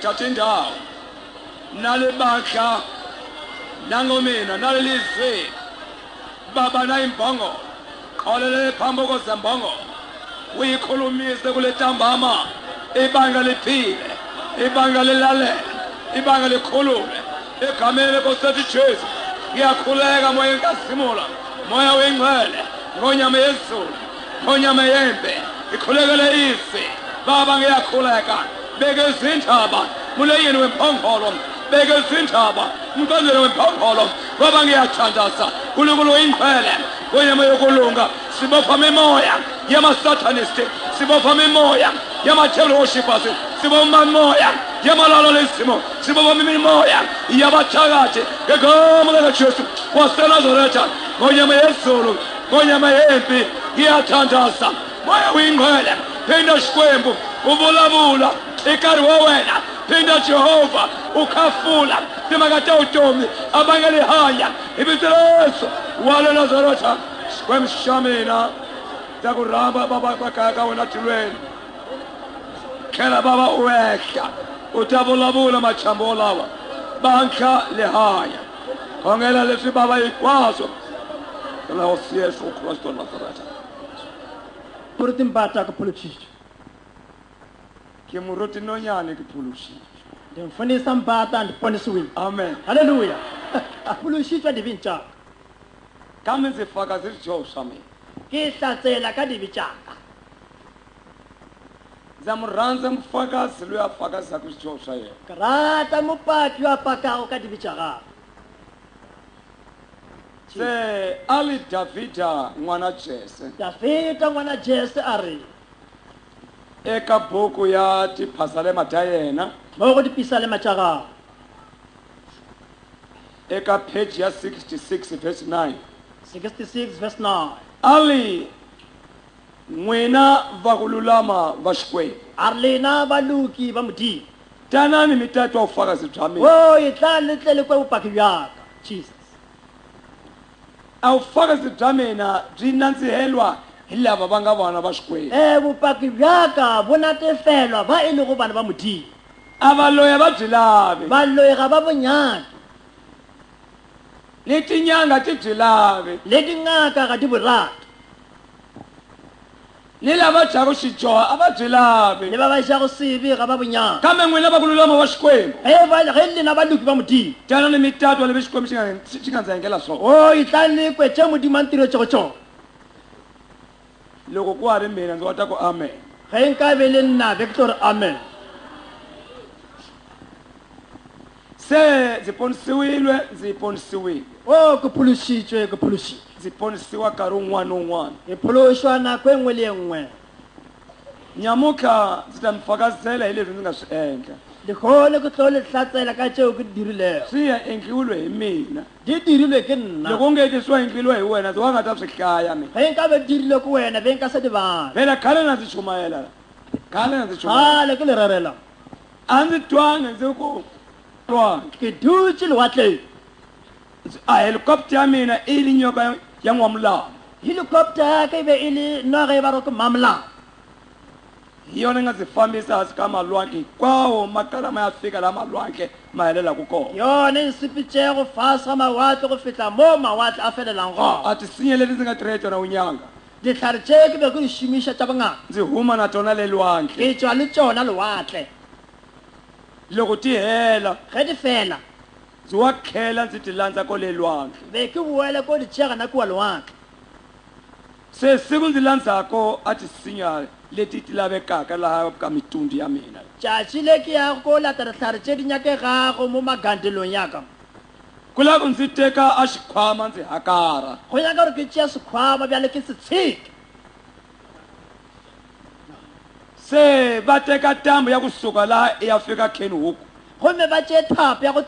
Thatha indawo nalebakha nangomina nalelizwi baba na imbongo qolele phambi kozembongo uyikhulumise kule ntambama ibanga liphile ibanga lilalela ibanga likhulule egameni lenkosi Jesu ngiyakhuleka moya enkasimula moya wengcwele ngonyama yezulu ngonyama yembe ikhulekele ifi baba ngiyakhuleka beke izindaba muleyini wemphongolo beke izindaba umqondelo wemphongolo baba ngiyathandaza uNkulunkulu ingcwele ngonyama yokulunga sibopha imimoya yama-satanist sibopha imimoya yama-devil worshippers sibopha imimoya yamalalo lezimo sibopha imimoya yabathakathi ngegama likaJesu waseNazaretha ngonyama yezulu ngonyama yempi ngiyathandaza moya uyingcwele phinda sikwembu ubulabula ikari wawena phinda Jehova ukhafula timakata utomi abangelihanya ibizo leso wale Nazaretha sikwemshamina takuramba baba bakaka wena tilweni khela baba uwehla utabulabula machambo lawa banka lihaya ongela leswi baba ikwaso kana osiyesu Kristo Nazaretha Puruti mbata ka phuluxixo. ke muruti nonyane ke phuluxixo Ndimfunisa mbata ndiponisiwile. amen Haleluya. Phuluxixo ndivintsaka. kambe ndzi faka zirijo swa mina Ke hlatsela ka divitsaka. ndza mu rhandza mufakazi loyi a fakazaka swijoho swa yena Karata mupaki wa pakago ka divitsaka. se ali Davida n'wana Jese Davida n'wana Jese a ri eka buku ya tiphasalema ta yena mo go dipisa le matšaga. eka page ya 66 verse 9 66 verse 9. ali n'wina va ku lulama va Xikwembu A ri lena valuki va Modimo. tanani mi ta twa vufakazi bya mina O yi tla le tlele kwe vupaki byaka. Jesus. a vufakazi bya mina byi nandzihelwa hi lava va nga vana va Xikwembu Vupaki byaka bo natefelwa ba e le go bana ba Modimo. a va loya va byi lavi Ba loyi ga ba bonyane. ni tinyanga ti byi lavi Le dingaka ga di borata. ni lava dyaku xijoha a va byi lavi Le ba ba xa go sebe ga ba bonyane. kambe n'wina va ku lulama va Xikwembu Ge le na baluki ba Modimo. tanani mi ta twa levi Xikwembu xi nga ndzi endlela swona O yi tla le kwetse Modimo a ntiro tsego. loko ku ha ri mina ndzi kota ku amen Ge nka be le nna be ke tlo re amen. se ndzi ponisiwile ndzi ponisiwile O ke phulušitšwe ke phulušitšwe. ndzi ponisiwa nkarhi wun'wana na wun'wana E phološwa nako e nngwe le e nngwe. nyamuka ndzi ta mi fakazela hi leswi ndzi nga swi endla Dikgone ke tlo le hlatsela ka tšeo ke di dirilego. swi ya endliwile hi mina Di dirilwe ke nna. loko u nge ti swi endliwe hi wena ndzi wa nga ta swi hlaya mina Ge nka be dirilwe ke wena be nka se di bana. phela khale na ndzi chumayela khale na ndzi chumayela Gale ke le rarela. a ndzi twanga ndzi ku twanga Ke dutse lewatleng. a helicopter ya mina i li nyoka ya n'wamulama Helicopter ya ka e be e le noge ba re ke mamlang. hi yona yi nga ndzi fambisa hansi ka malwandle hinkwawo makalama ya fika laha malwandle ma helelaku kona Yone e nsepitše go fase ga mawatle go fihla mo mawatle a felelang gona. a tisinya leti ndzi nga tirhe tona unyanga Dihlare tše ke be ke di šomiša tša bongaka. ndzi huma na tona le lwandle Ke tšwa le tšona lewatle. loko ti hela Ge di fela ndzi wa khela ndzi ti landza ko le lwandle be ke boele ko di tšegana kua lewatle. se siku ndzi landzako a tisinya leti ti lavekaka laha ka mitundu ya mina Tšatši le ke ya ko lata dihlare tše di nyakegago mo magandelong yaka. ku lava ndzi teka a xikhwama ndzi hakara Go nyaka gore ke tšea sekgwama bjale ke se tshike. se va teka tambu ya kusuka laha ya fika Kenhoek Gomme ba tšee thapo ya go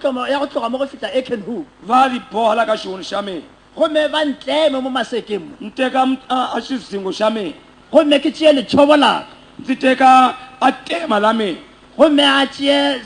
tloga mo go fihla Eikenhoek. va li boha la ka xihunu xa mina Gomme ba ntleme mo masekeng mo. ni teka a xizingo xa mina Gomme ke tšee letšhobo laka. ndzi teka a tema la mina Gomme a tšee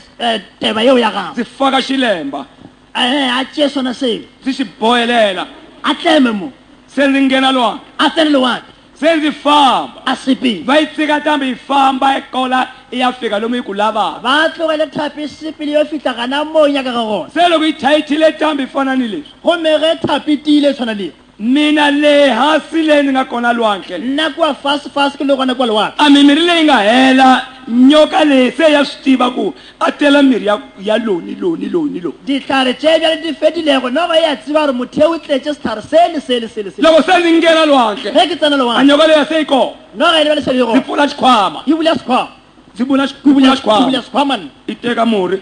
teba yeo ya gago. ndzi faka xilemba A tšee sona seo. ndzi xi bohelela A tleme mo. se ndzi nghena lwandle A tsene lewatle. senzifamba a sepile va yi tshika ntambi yi famba yi qola yi ya fika lomu yi ku lavaka ba tlogele thapi e sepile yo fitlha gana mo o nyaka gona se loko yi thayithile ntambi yi fana ni leswi gomme ge thapi e tiile e tshwana le mina le hansi leyi ni nga kona lwanke nna kua fase ke le gona kua lewatle a mimirhi leyi nga hela nyoka leyi se ya swi tiva ku a tela mirhi ya loni ditlhare tše bjale di fedilego no ga ya tseba gore motheo o tletse setlhare sele loko se ndzi nghena lwanke ge ke tsena a lewatle nyoka leyi se yi kona no ga e lebale sele ndzi go pfula xikhwama e bula sekhwama ndzi pfula bula xikhwama sekhwamane yi teka murhi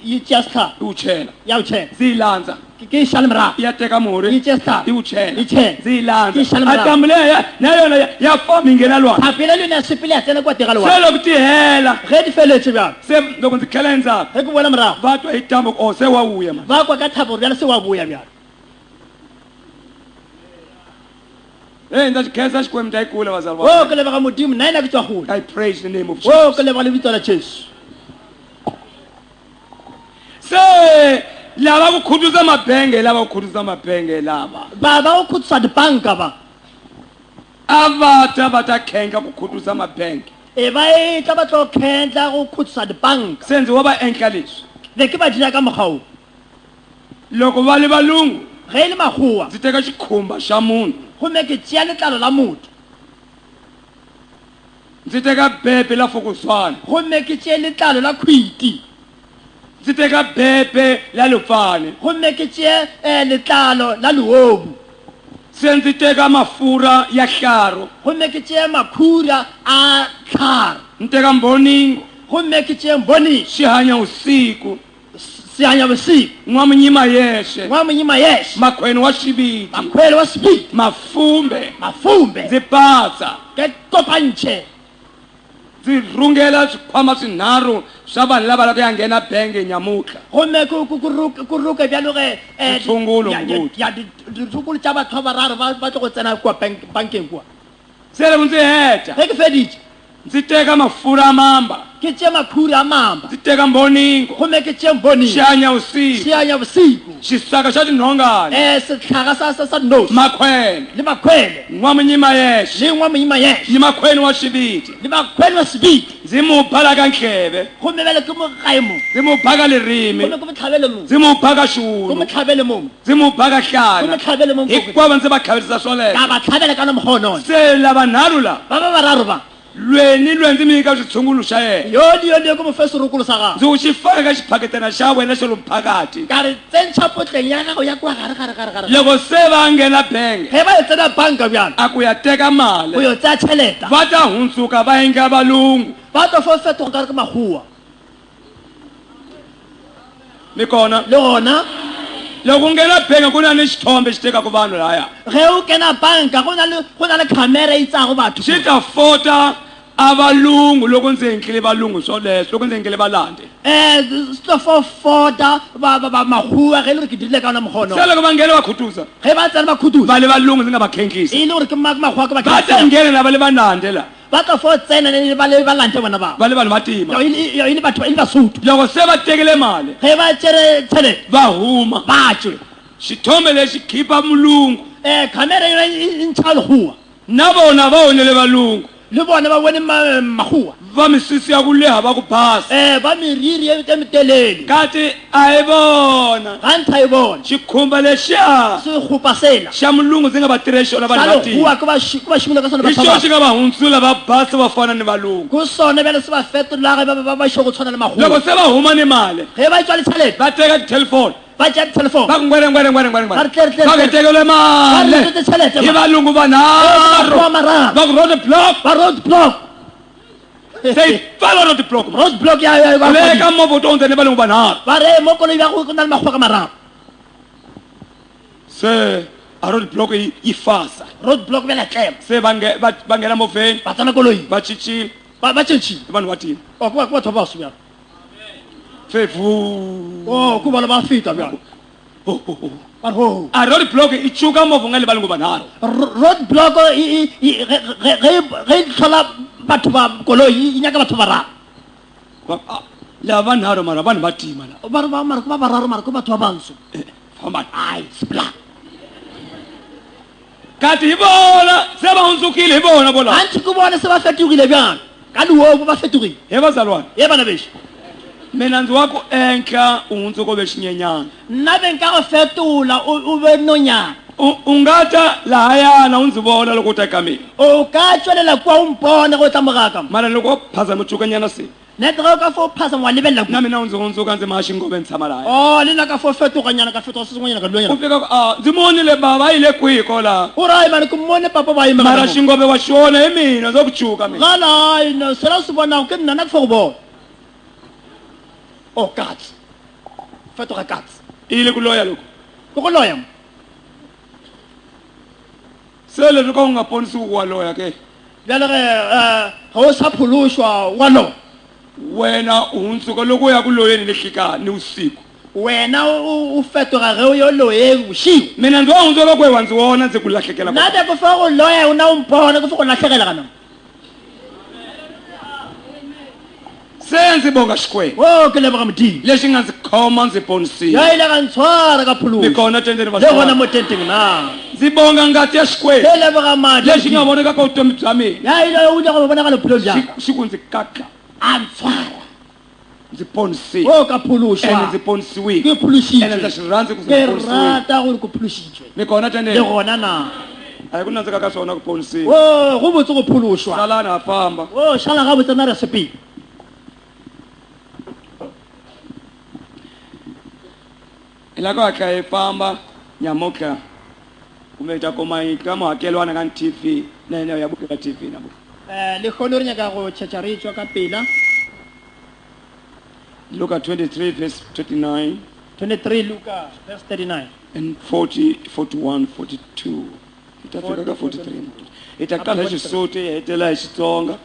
e tšea setlhare yi wu chela ya o tšhela ndzi yi landza ke e šale morago ya teka murhi yi tšea setlhare yi wu chela yi chela ndzi yi landza Yi xala a maravu. ntambu leyi na yona ya famba yi nghena lwanke thapile le yone ya sepile ya tsena kua tega se lewatle loko ti hela ge di feletse bjalo se loko ndzi khela endzhaku ge ke bona morago va twa hi ntambu ku se wa vuya mani ba kwa ka thapo gore bjale se wa boya bjalo ndza xi khensa xikwembu yi kula vazali o va ke lebega modimo nna ena ke tswa gole I praise the name of o Jesus ke lebega lebitso la jesu se lava ku khutuza mabenge lava ku khutuza mabenge lava ba go khutisa dibanka ba a va ta khenka ku khutuza mabenge e ba e tla ba tlo khendla go khutisa dibanka se ndzi wa va endla leswi be ke ba dira ka mokgao loko va le valungu ge e le magoa ndzi teka xikhumba xa munhu gomme ke tšea letlalo la motho ndzi teka bebe la fokoswana gomme ke tšee letlalo la kgwiti ndzi teka bebe la lupfane gomme ke tšee letlalo la leobu se ndzi teka mafurha ya hlaro gomme ke tšee makhura a tlhare ndzi teka mboningo gomme ke tšee mbonisi xi hanya usiku sihanya bosigo n'wamunyima yexe ngwa monyima yexe makhweni wa xiviti makhwele wa sebiti mafumbe mafumbe ndzi patsa ke kopantšhe ndzi rhungela swikhwama swinharhu swa vanhu lava la ku ya nghena benge nyamutlha gomme ku ruke bjalo ge Ditshungulo, moruti. ditshungolo tša batho ba bararo ba tlo go tsena kua bankeng kua se loko ndzi heta ge ke feditše ndzi teka mafurha ya mamba ke tšee makhuri a mamba ndzi teka mboningo gomme ke tšee mbonisi xi hanya usiku sihanya bosigo xisaka xa tinhongani setlhaga sa dinosi makhwene le makhwele n'wamunyima yexe le ngwa monyima yexe ni makhweni wa xiviti le makhwele wa sebiti ndzi mu bhala ka nhleve gomme bjale ke mo gae mo ndzi mu bhaka ririmi gomme ke mo tlhabele mo ndzi mu bhaka ke xihulu mo tlhabele mo ndzi mu bhaka ke mo nhlana tlhabele mo hinkwavo ndzi va tlhaverisa swoleswo ka ba tlhabele ka no mogonone se lava nharhu lava ba ba bararo ba lweni lwe ndzi mi nyika switshungulo xa yena yone ko mo fe serokolo sa gago ndzi wu xi faka ka xiphaketana xa wena xa lomu phakati ka re tsentšha potleng ya gago ya kwa gare loko se va nghena benge ge ba e tsena banka bjalo a ku ya teka o mali yo tsaya tšheleta va ta hundzuka va endla valungu ba tlo fo fetoga ka re ke magoa mi kona le gona loko u nghena benge ku na ni xithombe xi tekaka vanhu laya ge o kena banka go na le camera e tsago batho xi ta fota a valungu loko ndzi endlile valungu swoleswo loko ndzi endlile valandi se tlo fo fota magoa ge e le gore ke dirile ka ona mogono se loko va nghene va khutuza ge ba tsena ba khutusa va le valungu ndzi nga va khenkhisi e le gore ke magoa ke va ta ba nghena na va le vanande la ba tlo fo tsena ba lante bona bao va le vanhu va tima e le batho e le basotho loko se va tekele mali ge ba tšere tšhelete va huma ba tšwe xithombe lexi khipa mulungu camera yona e ntšha legoa na vona va onele valungu le bona ba bone magoa va misisi ya ku leha va ku basa ba meriri e metelele kati a hi vona ga ntha e bona xikhumba lexiya se gopa sela xa mulungu ndzi nga va tirhe xona vanhu sa va tima legoa ke ba šimile ka sone hi xona xi ba nga va hundzula va basa va fana ni valungu ko sone bjale se ba fetolage ba šo go tshwana le loko magoa se va huma ni mali ge ba tswa le tšhelete va teka tithelefoni ba tšea dithelefone va ku ngwere Va ri tle, tle, va ku tle. tekele mali Va ri tle tšhelete, hi ma. valungu Ba vanharhu mararo. va ku road block ba road block se pfala road block road block ya le ka movha u to hundza ni valungu vanharhu ba re mo koloi ya go na le magoa ka mararo se a road block yi fasa road block bjale tlema se va nghena movheni ba tsena koloi va cincile ba tšhentšhile i vanhu va tima o ke batho ba baso bjalo se vu o ku bona ba feta bjalo ba re ho a road block i chuka movha u nga le valungu vanharhu road block ge e tlhola batho ba koloi e nyaka batho bararo lava vanharhu mara vanhu va tima la ba re mara ko ba bararo mara ko batho ba bantsho fambani ai spla kati hi bona se ba hundzukile hi bona bola antse ke bone se ba fetogile bjang ka leobo ba fetogile he bazalwane ye bana bešo mina ndzi wa ku enhla uhundzuko vexinyenyana nna be nka go fetola o be nonyana u nga ta lahayana u ndzi vona loko u ta eka mina o ka tswelela kua o mpone go tla mogaka mara loko o phaza mocukanyana se nete ge o ka fo phasa wa lebelela na mina u ndzi hundzuka ndzi maha xingove ndzi tshama lahaya o le nna ka fo fetoganyana ka fetoga se sengwenyana ka ku dilonyana fika ku ndzi monile baba yi le kwihi kola o ray mane ke mmone papa ba mara imega xingove wa xona hi mina ndzo ku cuka mina galaino sela se bonago ke nnana ke fo go bona o katse fetoga katse i yile ku loya loko ke go loya mo se leswi ka u nga ponisi ku wa loya ke bjale ge ga o sa phološwa wa loya wena u hundzuka loko u ya ku loyeni lehlikani ni vusiku wena o fetoga ge o yo loyeng bošigo mina ndzi wa hundzuka kwewa ndzi wona ndzi ku lahlekela nna be ke fa go loya o na o mpona ke fa go latlhegela ganang se ndzi bonga xikwembu o ke leboga modimo lexi nga ndzi khoma ndzi ponisile ya ile ga ntshwara ka mi phološo kona tendeni le gona va mo tenteng na ndzi bonga ngati ya xikwembu ke leboga madi lexi nga voneka ka vutomi bya mina ya ile o ile go bonagala bophelo bjang xi ku ndzi katla a ntshwara ndzi ponisile o ka ene phološwa ndzi ponisiwile ke ene ndza phološitšwe xi rhandzi ku ndzi ke ponisiwile rata gore ke phološitšwe mi kona le tendeni gona na a hi ku nandzika ka swona ku ponisiwa o go botse go phološwa salani ha famba o šala ga botse na re sepile hi la ku hatla hi famba nyamutlha kumbe hi ta kuma ka muhakelwana ka tv na hina ya bukela tv na le kgone re nyaka go tšhetša re tswa ka pela look at 23 verse 39 23 Luka verse 39 and 40 41 42 hi ta fika ka 43 hi ta qala hi xisoti hi hetela hi xitsonga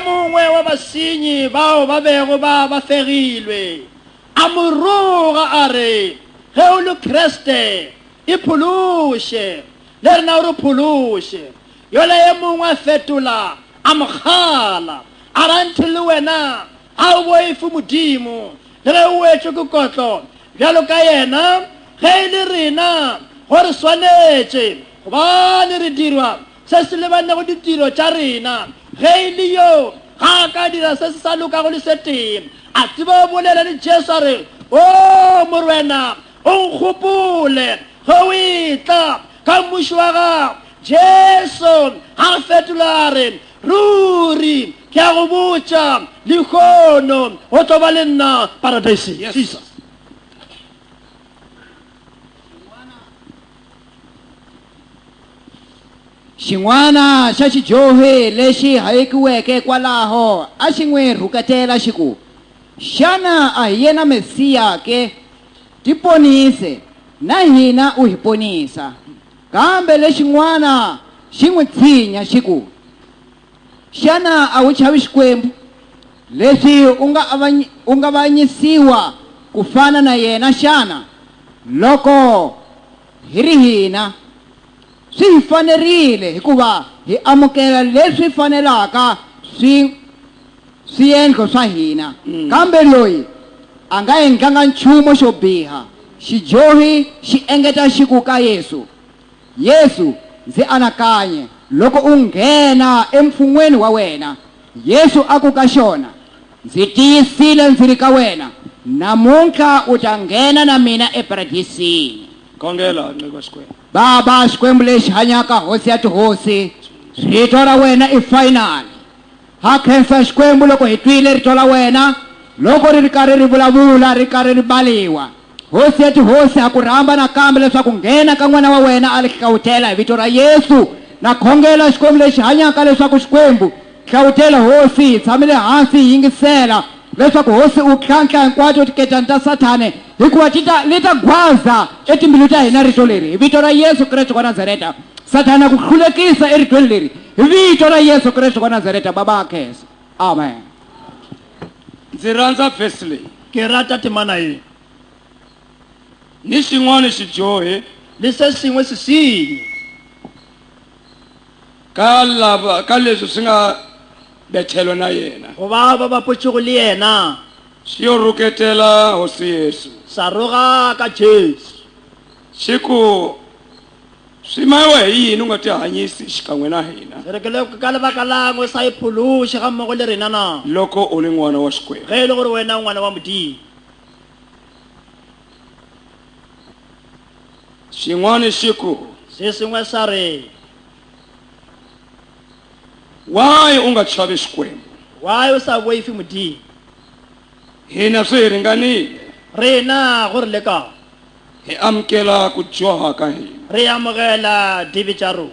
mongwe wa basenyi bao ba bego ba fegilwe a mo roga a re ge o le kreste e phološe le rena o re phološe yola ye mongwe a fetola a mogala a ranthe le wena a o boefe modimo le ge o wetšwe ke kotlo bjalo ka yena ge e le rena gore swanetše gobane re dirwa se se lebanego ditiro tša rena ge e le yo ga a ka dira se se sa lokago le se teng a tseba o bolela le jesu a re o morwena o nkgopole ge o etla ka mmuši wa gago jesu ga a fetola a re ruri ke a go botša lekgono go tlo ba le nna paradiseng Yes. jesus xin'wana xa xidyohi lexi hayekiweke kwalaho a xi n'wi rhuketela xi ku xana a hi yena mesiya ke tiponise na hina u hi ponisa kambe lexin'wana xi n'wi tshinya xi ku xana a wu chavi xikwembu leswi u nga vanyisiwa ku fana na yena xana loko hi ri hina swi hi fanerile hikuva hi amukela leswi fanelaka swiendlo swa hina kambe loyi a nga endlanga nchumu xo biha xidyohi xi engeta xi ku ka yesu ndzi anakanye loko u nghena emfun'weni wa wena yesu a ku ka xona ndzi tiyisile ndzi ri ka wena namuntlha u ta nghena na mina eparadisini khongela nxiva xikwembu baba xikwembu lexi hanyaka hosi ya tihosi rito ra wena i final ha khensa xikwembu loko hi twile rito ra wena loko ri ri karhi ri vulavula ri karhi ri baliwa hosi ya tihosi ha ku rhamba nakambe leswaku nghena ka n'wana wa wena a li hlawutela hi vito ra yesu na khongela xikwembu lexi hanyaka leswaku xikwembu hlawutela hosi hi tshamile hansi hi yingisela leswaku hosi u tlhantlha hinkwato tiketani ta sathane hikuva li ta gwaza etimbilu ta hina rito leri hi vito ra yesu kreste wa nazareta sathana ku hlulekisa eritweni leri hi vito ra yesu kreste wa nazareta baba a khensa amen ndzi rhandza vhesi leyi ke rata temana ye ni xin'wana xidyohi le se sengwe sesenyi ka leswi swi nga bethelwa na yena go ba ba bapotšego le yena xi yo rhuketela hosi yesu sa roga ka jesu xi ku swimawe hi yini u nga ti hanyisi xikan'we na hina re ke le ka lebaka langwe sa iphološe ga mmogo le rena na loko u ri n'wana wa xikwembu ge e le gore wena o ngwana wa modimo xin'wana xi ku se sengwe sa re why u nga chavi xikwembu why o sa boifi modimo hina swi hi ringanile rena gore le ka hi amukela ku dyoha ka hina re amogela dibe tša rona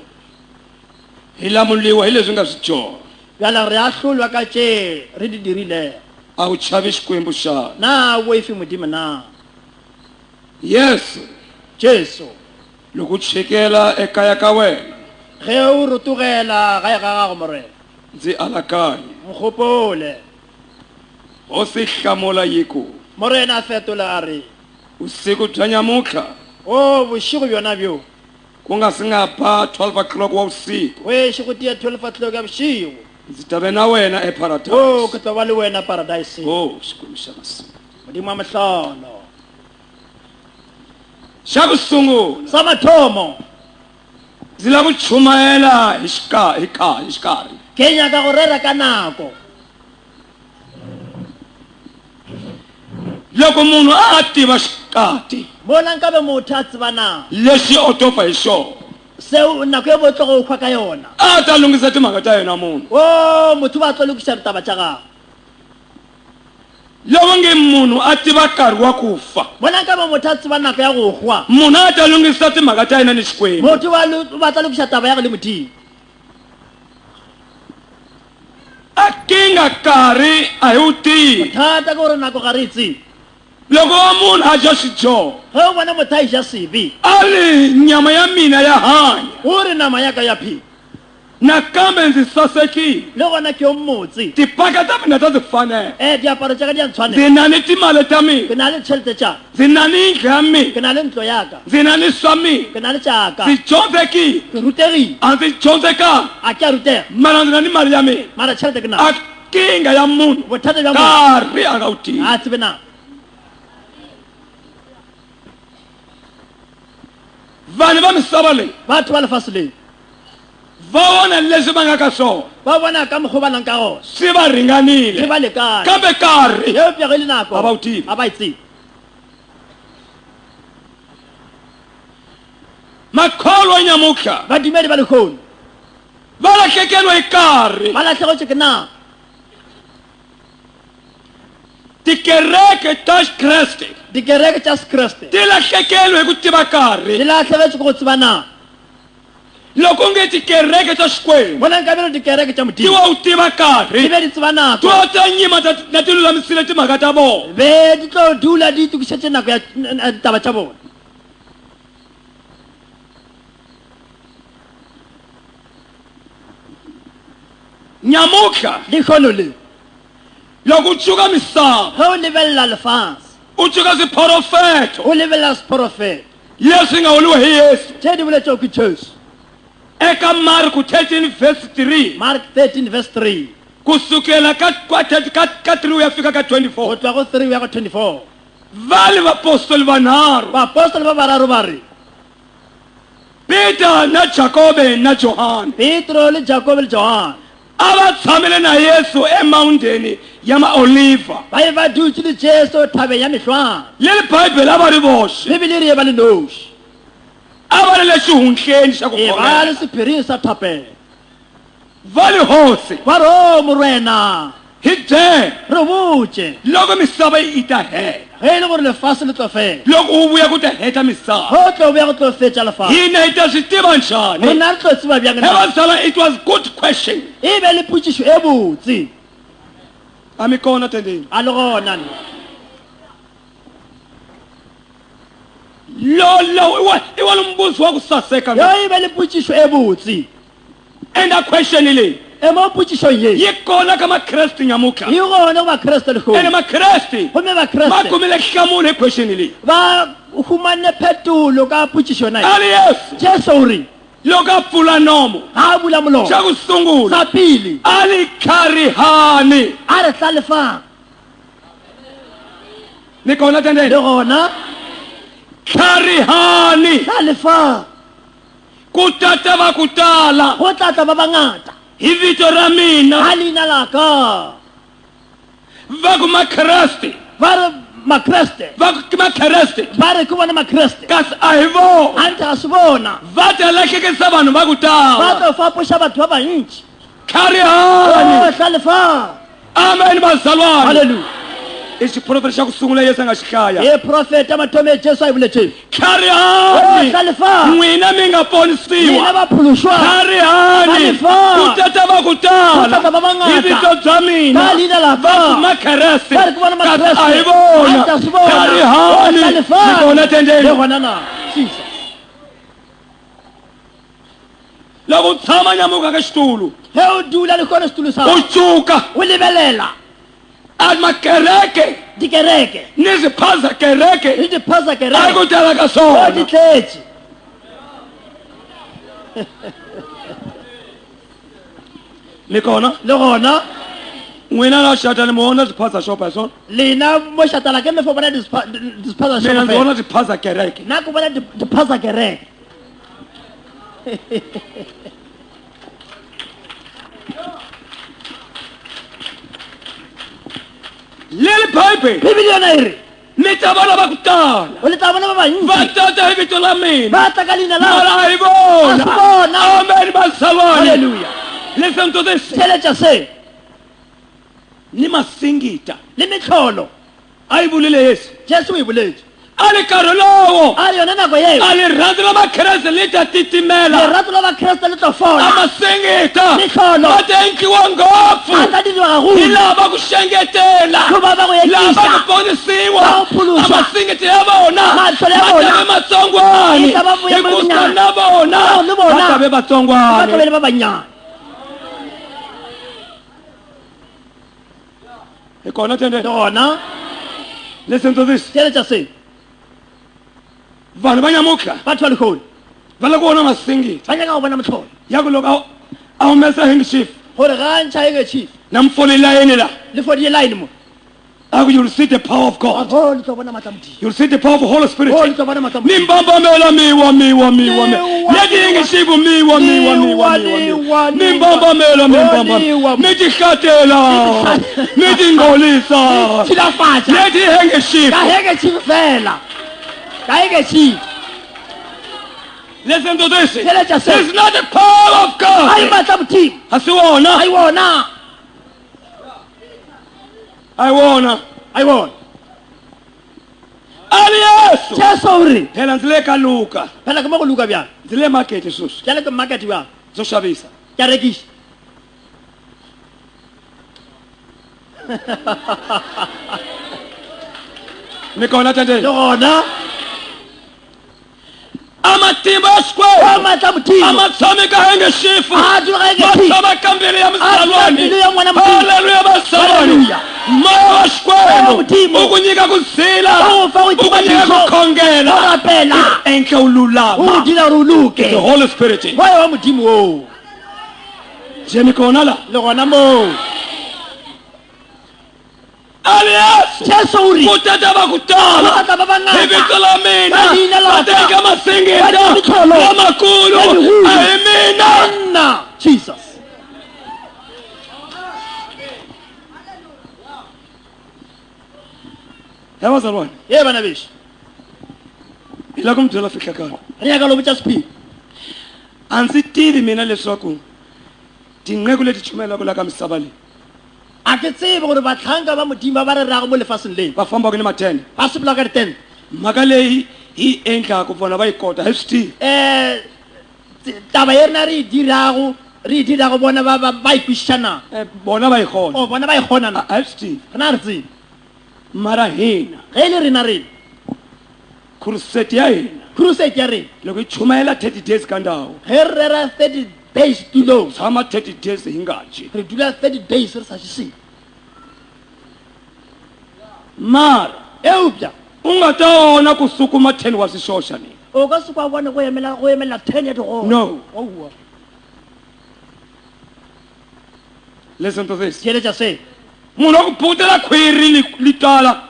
hi lamuliwa hi leswi nga swi dyoha bjala re a hlolwa ka tše re di dirile a wu chavi xikwembu xana na o boifi modimo na yesu jesu loko u chikela ekaya ka wena ge o rotogela gae ga gago morena ndzi alakanya nkgopole hosi hlamula yi ku morena a fetola a re vusiku bya nyamutlha o bošigo bjona bjo ku nga si nga ba 12 o'clock wa vusiku wešo go tia 12 o'clock ya bošigo ndzi ta ve na wena o eparadise ke tlo ba le wena paradise o xikwembu xa masiku modimo wa mohlolo xa ku sungula sa mathomo ndzi lava ku chumayela hi xikarhi ke nyaka go rera ka nako loko munhu a tiva xikati mola nkabe motho a tseba na lexi o to fa hi xona seo nako e botlogo o kgwa ka yona a ta lunghisa timhaka ta yena munhu o motho ba tlo lokiša ditaba tša gago loko nge munhu a tiva nkarhi wa ku fa mola nkabe motho a tseba nako ya go hwa munhu a ta lunghisa timhaka ta yena ni xikwembu motho ba tla lokiša taba ya go le modimo a kinga nkarhi a hi wu tivi thata ke gore nako ga re itse loko wa munhu a dya xidyoho ge o bona motho a iša sebe a ri nyama ya mina ya hanya o re nama yaka ya phi nakambe ndzi sasekile le gona ke o mmotse tipaka ta mina ta ndzi fanela diaparo tša ka di a ntshwane ndzi na ni timali ta ke mina na le tšhelete tša ndzi na ni yindlu ya mina ke na le ntlo yaka ndzi na ni swa mina ke na le tšaka ndzi dyondzekile ke rutegile a ndzi dyondzekanga a ke a rutega mara ndzi na ni mali ya mina mara tšhelete ke na a kinga ya munhu bothata bja mo nkarhi a nga wu tivi a tsebe na vanhu va misava leyi batho ba lefase le va vona leswi va nga ka swona ba bona ka mokgwa ba nang ka gona swi va ke ringanile ba lekane kambe nkarhi ye pega le nako A ba o tivi. a ba itsebe makholwa nyamutlha badumedi ba lekgone va lahlekeriwa hi nkarhi ba latlhegotse ke na tikereke ta xikreste dikereke tša sekreste ti lahlekeriwe hi ku tiva di nkarhi latlhegetswe ke go tseba na loko nge tikereke ta xikwembu bona nkabelo dikereke tša ti modimo wa u tiva di nkarhi be di tseba nako to ta nyima na ti lulamisile timhaka ta vona be di tlo dula di itukišetše nako ya ditaba tša bona nyamutlha lekgono le loko u tsuka misava ge o lebelela lefase u tsuka swiprofeto o lebelela seprofeta leswi nga vuriwa hi yesu tše di boletšego ke jesu eka marku 13 verse 3 mark 13 verse 3 kusukela ka 3 u ya fika ka go 24 tšwa go 3 ya go 24 vale vapostoli vanharhu baapostoli ba bararo ba re Peter na Jakobe na Johani petro le jakobe le johane a va tshamile na Yesu emounteni ya maoliva ba ye ba dutse le jesu thabeng ya mehlwana le Bible a va ri voxe bibele e re ye ba le noši a va ri le xihunhleni xa ku e ba khongela le sephiring sa thapelo va ri hosi ba re o morwena hi byele re botse loko misava yi ta hela ge e le gore lefase le tlo fela loko u vuya ku ta heta misava go tlo boya go tlo fetša lefase hina hi ta swi tiva njhani rena re tlo tseba bjang he na va byela it was good question e be le potšišo e botse a mi kona tendeni a le gona ne lo i wa lumbuzo wa ku saseka yo e be le potšišo e botse enda question leyi e mo potšišong ye yi kona ka makreste nyamutlha e gone go bakreste ene lekgone makreste gomme ma bakreste kumile nhlamulo hi question leyi ba humane phetolo ka potšišo nae ali yesu jesu o re loko a pfula nomo ga a bula xa molomo ku sungula sa pele a li kharihani a re hlalefang ni kona le tendeni gona kharihani hlalefang ku tata va ku tala go tlatla ba bangata hi vito ra mina ga leina la ka va ku makreste ba re makreste va ku makreste ba re ke bona makreste kasi a hi vona ante ga se bona va ta lahlekisa vanhu va ku ba tala tlo fapoša batho ba bantši kharihani hlalefa amen bazalwane halleluja i xiprofeta xa ku sungula yesu a nga xi hlaya e profeta mathomo e jesu a yi vuletšeng kharihani hlalefa n'wina mi nga mina ponisiwa ba phološwa kharihani Khalifa. ku tata va ku tala Ku tata va bangata. hi vito bya mina Ka leina la va ka. ku makreste Va ri ku vona kasi makreste. a hi vona Anta swi vona. kharihani Khalifa. mi kona tendeni le gona na Jesus loko u tshama nyamuka ka xitulu he o dula le kone setulu sa u cuka o lebelela a makereke dikereke ni swiphaza kereke le diphasa a kereke ku tala ka o swona di tletse mi kona le gona n'wina la xata ni mi vona swiphaza xopa hi swona lena mo xatala ke me fo bona diphasa mina ndzi vona shophe swiphaza kereke na ku bona diphasa kereke leli bible bibili yona e re mi ta vona va ku tala o le tla bona ba va bantši tata hi vito la mina ba tla ka leina mara la a hi vona A swi vona. amen bazalwane halleluja listen to this theletša se ni masingita le metlholo a yi vulile yesu jesu o e boletše a le nkarhi lowo a re yona nako yeo a le rhandzi la makreste li ta titimela lerato la bakreste le tlo a fola masingita Mihlolo. va ta endliwa ngopfu a tla diriwa hi gagolo lava ku xengetela Ku va va ku lava ku yekisa. ponisiwa Va ku phulusa. a masingita ya vona Mahlo ya va vona. ta ve matsongwani Yi ta va vuya hikusa munyana. na vona No, ni vona. va ta ve ba vatsongwani tlobele ba banyana hi kona le tendeni gona listen to this theletša se vanhu va nyamuka batho ba lekgone va la ku vona masingita ba nyaka go bona motlholo ya ku loko a humesa handkerchief gore ga ntšha enge chief na mfole layeni la le fodie line mo a ku you'll see the power of God o le tlo bona matla modimo you'll see the power of the Holy Spirit o le tlo bona matla ni modimo mbambamela miwa Miwa, leti handkerchief miwa miwa, ni mbambamela miwa. ni tihlatela ni tingolisa tšilafatša leti handkerchief ka henge chief fela ka henge chief listen to this theletša se it's not the power of a yi God matla modimo a si wona a yi wona a yi wona a yi wona ali yesu jesu o re phela ndzi le ka luka phela ke mo go luka bjang ndzi le makete sweswi jale ke market bjang byo xavisa ke a rekiša mi kona le tendeni gona a matimba ya o xikwembu matla a modimo ma tshami ka hengexifu a dula ka henge ma chief tshama ka mbilu ya misalwani mbilu ya n'wana Mudimo. haleluya vasalwani Haleluya. moya wa Moya wa xikwembu Mudimo. u ku nyika ku zila O fa u ku nyika ditshepadiso. ku o khongela rapela endla u o lulama dila gore o the luke Holy Spirit moya wa modimo oo je mi kona la le gona moo ali yesu jesu o re ku tata va ku Ku tala tata ba bangata. hi vito la mina Ka leina la va teka ka. masingita Va teka mitlholo. lamakulu Ya dihulu. a hi mina nna jesus he vazalwane ye bana bešo hi la ku mi byela fihlakalo re nyaka lo botša sephiri a ndzi tivi mina leswaku tinqeku leti chumelaka la ka misava leyi a ke tsebe gore batlhanka ba modimo ba re rago mo lefaseng leng va fambaka ni matende ba sepela ka ditente mhaka leyi hi endlaku vona va yi kota hi swi tivi taba ye rena re e dirago bona ba ikwešišana bona va yi kgona o bona ba e kgonana a hi swi tivi rena re tsebe mara hina ge e le rena rena khuruseti ya hina crusade ya rena loko hi chumayela 30 days ka ndhawu ge re rera 30 days tulong tshama 30 days hi nga dyi re dula 30 days re sa šeseng mara eupša u nga ta wona ku sukuma 10 wa swishoxa leyi o ka se kwa bone go emelela 10 ya digoro No. Aowa. listen to this theeletša se munhu wa ku phutela khwiri li tala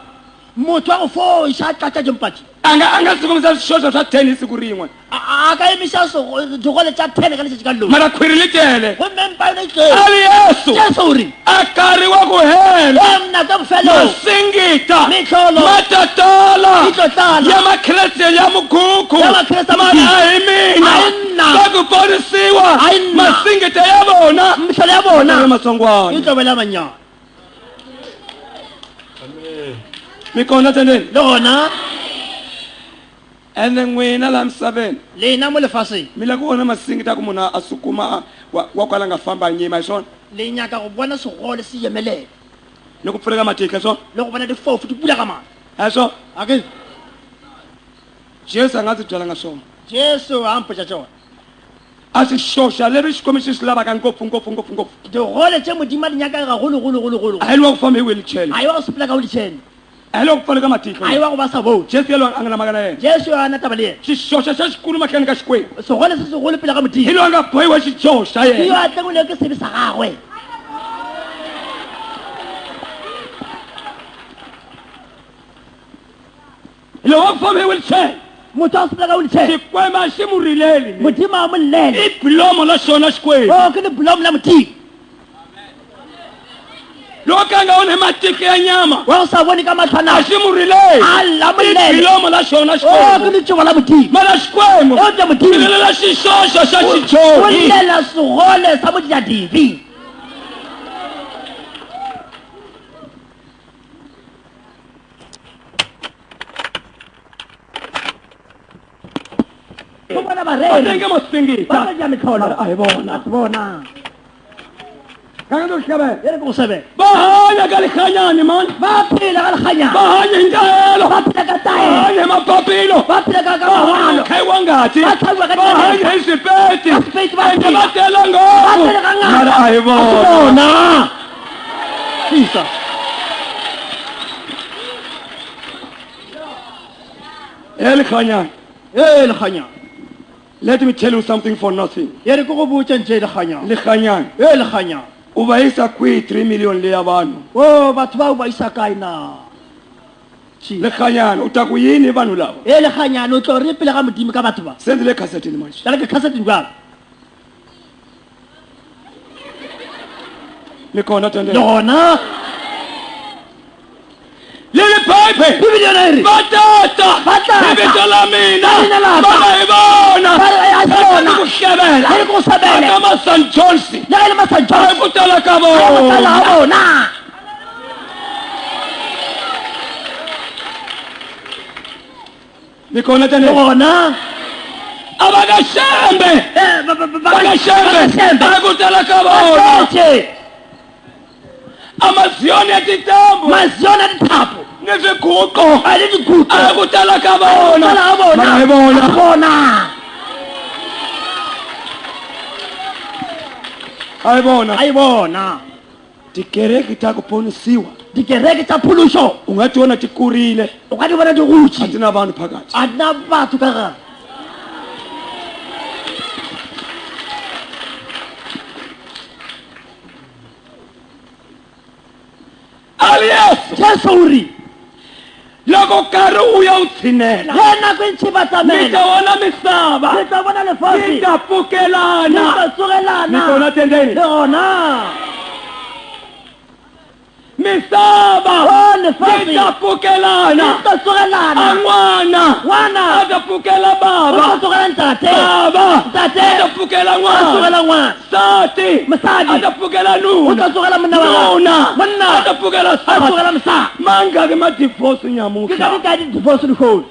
motho wa go foša a tlatša jempati anga sikomisa swixoxo swa 10 hi siku rin'we a ka emiša digole tša 10 ka letšatši ka llo mara khwiri li tele gommempa yone tlee ali yesu jesu uri a nkarhi wa ku hela emna ka bofelo masingita Mitlholo. matatala Di tlo tlala. ya makreste ya mukhukhu Ya makreste ya mara mukhukhu. hi mina A hi nna. va ku ponisiwa A hi nna. masingita ya vona mhlolo ya na bona e matsongwana tlo bela manyana mi kona tendeni le gona ene n'wina laha misaveni lena mo lefaseng mi la ku vona masingita ku munhu a sukuma wa kwala nga famba a nyima hi swona le nyaka go bona segole se emelela ni ku pfuleka matihlo hi swona le go bona difofu di pula ka mana hi swona ake jesu a nga ndzi byelanga swona jesu a mpotša tšona a swi xoxa leri xikomisi swi lavaka ngopfu digole tše modimo a di nyaka gagologologologolo a hi liwa ku famba hi wheelchair a yi wa go sepela ka bolitšhene a hi liwa ku pfaleka matihlo a yi wa go ba sa bone jesu yalowa a nga na mhaka na yena jesu yo a na taba le yena xi xoxa xa xikulu mahlweni ka xikwembu segole se segolo pele ka hi modimo loyi a nga bohiwa xidyoho xa ke yo yena a tlengoleo ke sebe sa gagwe hi loyi wa ku famba hi wheelchair motho a go sepela ka bolitšhene xikwembu a xi mu rileli ni modimo a mo llele i bilomo la xona xikwembu o ke lebolomo la modimo loko ka nga onhi matihlo ya nyama wa go sa bone ka a matlhwana xi mu rileli alla mo i llele bilomo la xona o ke xikwembu letsogo la modimo mara xikwembu o tla modimo rilela xixoxo xa o xidyohi llela segole sa modjadibi go bona a bareri tenge masingita ba ja metlholo a hi vona a se bona ka nga ndo xihlabela e re ke go sebela va hanya ka likhanyani mani ba phela ka va lekganyana hanya hi ndlayelo ba phela ka va taelo hanya hi mapapilo ba phela ka va hanya mahalo hi khayiwa ngati Va tlhaviwa ka va tinene. hanya hi swipeti Va swipeti va ende tila. va tela Va ngopfu tela ka ngata. mara a hi a se vona bona jesus e likhanyani e lekganyana let me tell you something for nothing e re ke go botse ntse lekganyana likhanyani e lekganyana u va yisa kwihi 3 million leya vanhu o batho bao ba isa kae na Jesus. likhanyani u ta ku yini hi vanhu lava e lekganyana o tlo re pele ga modimo ka batho ba se ndzi le khasetini manje jale ke khaseteng jalo ni kona le tendele gona le liphayiphe bibele yona e re va tata Va tata. hi vito la mina Ka leina la va ka. nga hi vona Va nga hi vona. ku hlevela a re ke go sebele aka ma St John's le ge e le a hi masanjo ku tala ka a go tala ga vona bona ni kona le tendele gona a va ka xembe va ka xembe a hi ku tala ka vona bagatšhe a maziyoni ya tintambu masiona dithapo ni swiguqo a le dikuto a hi ku tala ka vona tala ga bona mara hi a vona bona a hi vona a e bona tikereki ta ku ponisiwa dikereke tša phološo u nga ti vona ti kurile o ka di bona a digotši ti na vanhu phakathi a dina batho ka gare ali yesu jesu o re loko nkarhi u ya wu tshinela ge nako e ntšhi ba mi ta tsamela vona misava le tla bona yi lefatshe ta le pfukelana tla mi tsogelana kona tendeni le gona misava o yi lefatshe ta le pfukelana tla a tsogelana n'wana ngwana a ta pfukela o tla baba tsogela ntate baba Ntate. a ta pfukela a n'wana tsogela ngwana sati Mosadi. a ta pfukela o tla nuna tsogela monna wa nuna monna a ta pfukela a sati tsogela mosadi mangaki ma divorce ke ka nyamuhla di ka di-divorce dikgolo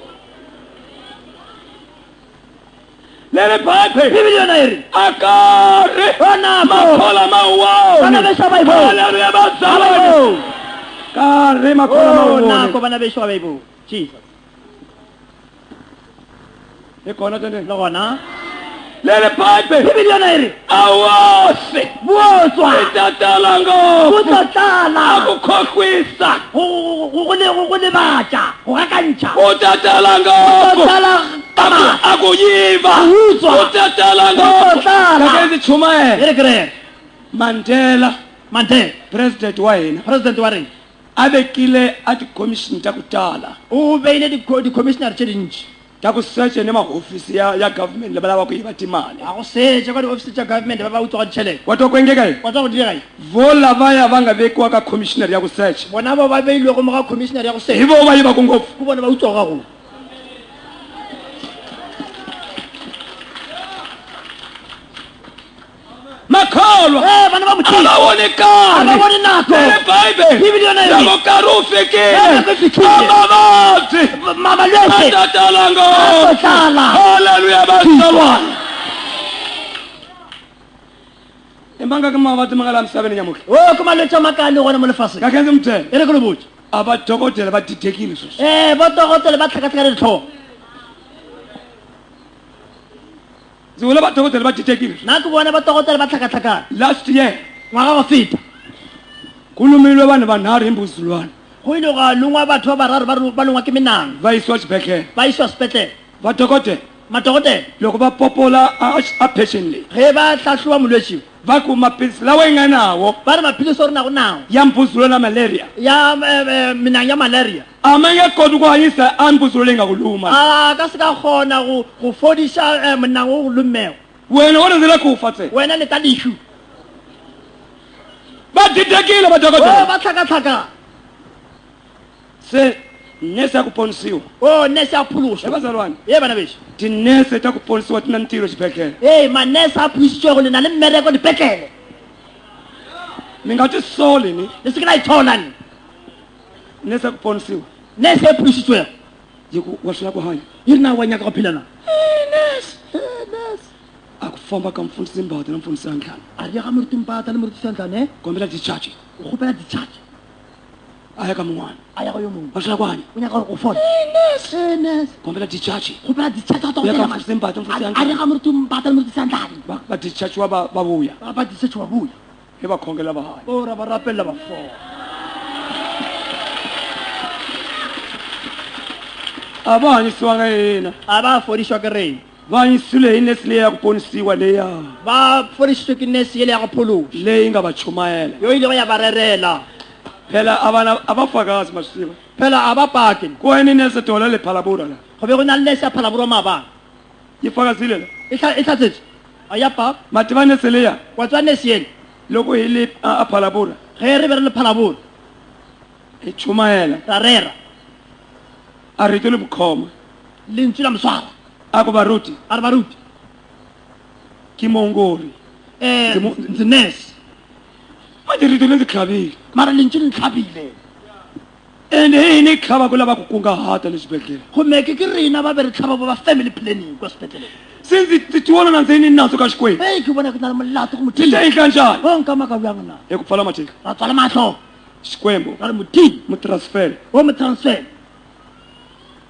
leli phayiphe bibele yona e re a karhi o nako makhola bana mawoni beso ba ibo haleluya bazalwane karhi makhola o nako mawoni bana beso ba ibo jesus hi kona tendeni le gona leli phayiphe bibele yona e re awosi botswa itatala go ngopfu tlo tlala akukhohlwisa go lebatša go gakantšha utatala go ngopfu tlala tama akuyiva Utswa. utatala Utswa. ngopfu kakenzi chumayela e re kerere mandela mante president wa hina president wa rena a vekile a ti-commission ta ku tala o beile di-commissioner tše dintši ta ku search ne mahofisi ya government le ba lava ku yiva timali a go setša ka di-office tša government ba ba utswaga ditšhelete wa twa ku engekae wa tsa go diregae vola vaya va nga vekiwa ka commissioner ya ku search bona bao ba beilwego mo ga commissioner ya go hi setša vo va yiva ku ngopfu ko bona ba utswago gago makholwa bana ba a modimo va vonekali A va voni nako. Bibele yona yone. loko nkarhi wu Nako yi fikile fikile. amavabyi mamalwetse atatala a ngopfu tlo tlala haleluya vasalwana i manga ka mavabyi ma nga laha misaveni nyamuhla o ko malwetse a makale gona mo lefaseng ka khenzi mthele e re ke le botse a vadokodela va didekile sweswi bodokotele ba tlhakatlhaka ditlhogo ndzi vula vadokodela va didekile nna ke bona bodokotele ba tlhakatlhakana last year ngwaga go feta ku lumilwe vanhu vanharhu hi mbuzulwana go ile ga longwa batho ba bararo ba longwa ke menang va yisiwa xibedhlele ba isiwa sepetlele vadokodela madokotele loko va popola a patient leyi ge ba tlhatlhoba molwetse va ku maphilisi lawa yi nga nawo ba re maphilisi o re nago nago ya mbuzulo na malaria ya menang ya malaria a ma nge koti ku hanyisa a mbuzulo leyi nga ku luma a ka se ka kgona go fodisa menang o go lommego wena wo rindzela ku fa ntsena wena le ka lehu va didekile vadokodela ba tlhakatlhakana se nese ya ku ponisiwa o nese a e phološwa vazalwana ye bana bešo tinese ta ku ponisiwa ti na ntirho xibedhlele ee manese a phusitswego le na le mmereko dipetlele mi nga ti soli ni le se ke la itholane nese ya ku ponisiwa nese e phusitswego yi ku wa swi la ku hanya e ri na wa nyaka go phelana a ku famba ka mfundhisi mbata na mfundhisi yantlhanu a ri ya ga morutimpata le morutisantlane kombela dichachi o kgopela ditšhatše a ya ka mun'wana a ya go yo mongwe wa swi la ku hanya o nyaka gore go fola kombela dichachi kgopela ditšhatše u ya ka mfundhisi mbata mfundhisi a ri yantlhanu ga morutimpata le morutisantlane va dichachiwa va vuya ba disetšhe wa buya i va khongela va hanya o ra ba rapelela ba fola a va hanyisiwanga hina a ba fodišwa ke rena va hanyisile hi nesi leyi ya ku ponisiwa leya ba fodišitšwe ke nese ele ya go phološa leyi nga va chumayela yo ile go ya ba rerela phela a va fakazi maswiva phela a ba pake ku weni nese tola le phalabura la go be go na le nese ya phalaborwa maabane yi fakazile la e tlhatsetse a ya papa mativa nese leya wa tswa nese ele loko hi le a phalabura ge re be re le phalabora hi chumayela ra rera a rito le bukhoma lentswe la moswara a ku varuti a re baruti ke mongori ndzi nese ma ti rito leri tlhavile mara lentswe le ntlhabile ende hi yini tlhava ku lava ku kungahata le xibedhlele gomeke ke rena ba be re tlhaba bo ba family planning kwa sepetleleng since ti vona na ndzeni ni nandzu ka xikwembu e ke bona ke na le molato go ti ta modimo endla njhani o nkama ka bjang na hi ku pfala matiko ra tswala matlho xikwembu ra re modimo mu transfer o mo transfer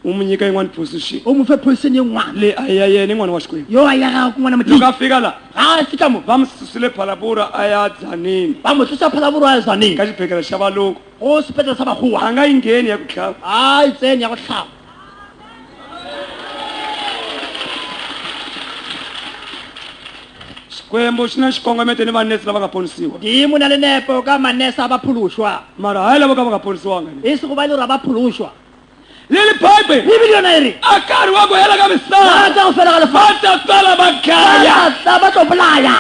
u mu nyika yin'wana position o mo fe position ye ngwana leyi a hi ya yena i n'wana wa xikwembu yo a ya ga ku ngwana loko modimo a fika la ga a fika mo va mi susile phalabura a ya dzanini ba mo tlosa phalaboro a zaneng ka xibedhlele xa valungu go sepetlele sa bagoa a nga yi ngheni ya ku tlhava a itsene ya go tlhaba xikwembu xi na xikongometo ni vanesi lava nga ponisiwa dimo na le nepo ka manese a ba phološwa mara hayi lavo ka va nga ponisiwanga ni e se go ba ile ra ba phološwa leli bible bibele yona e re a nkarhi wa ku hela ka a misava tsa go fela ga lefa va ta tsala va khaya ba tlo bolaya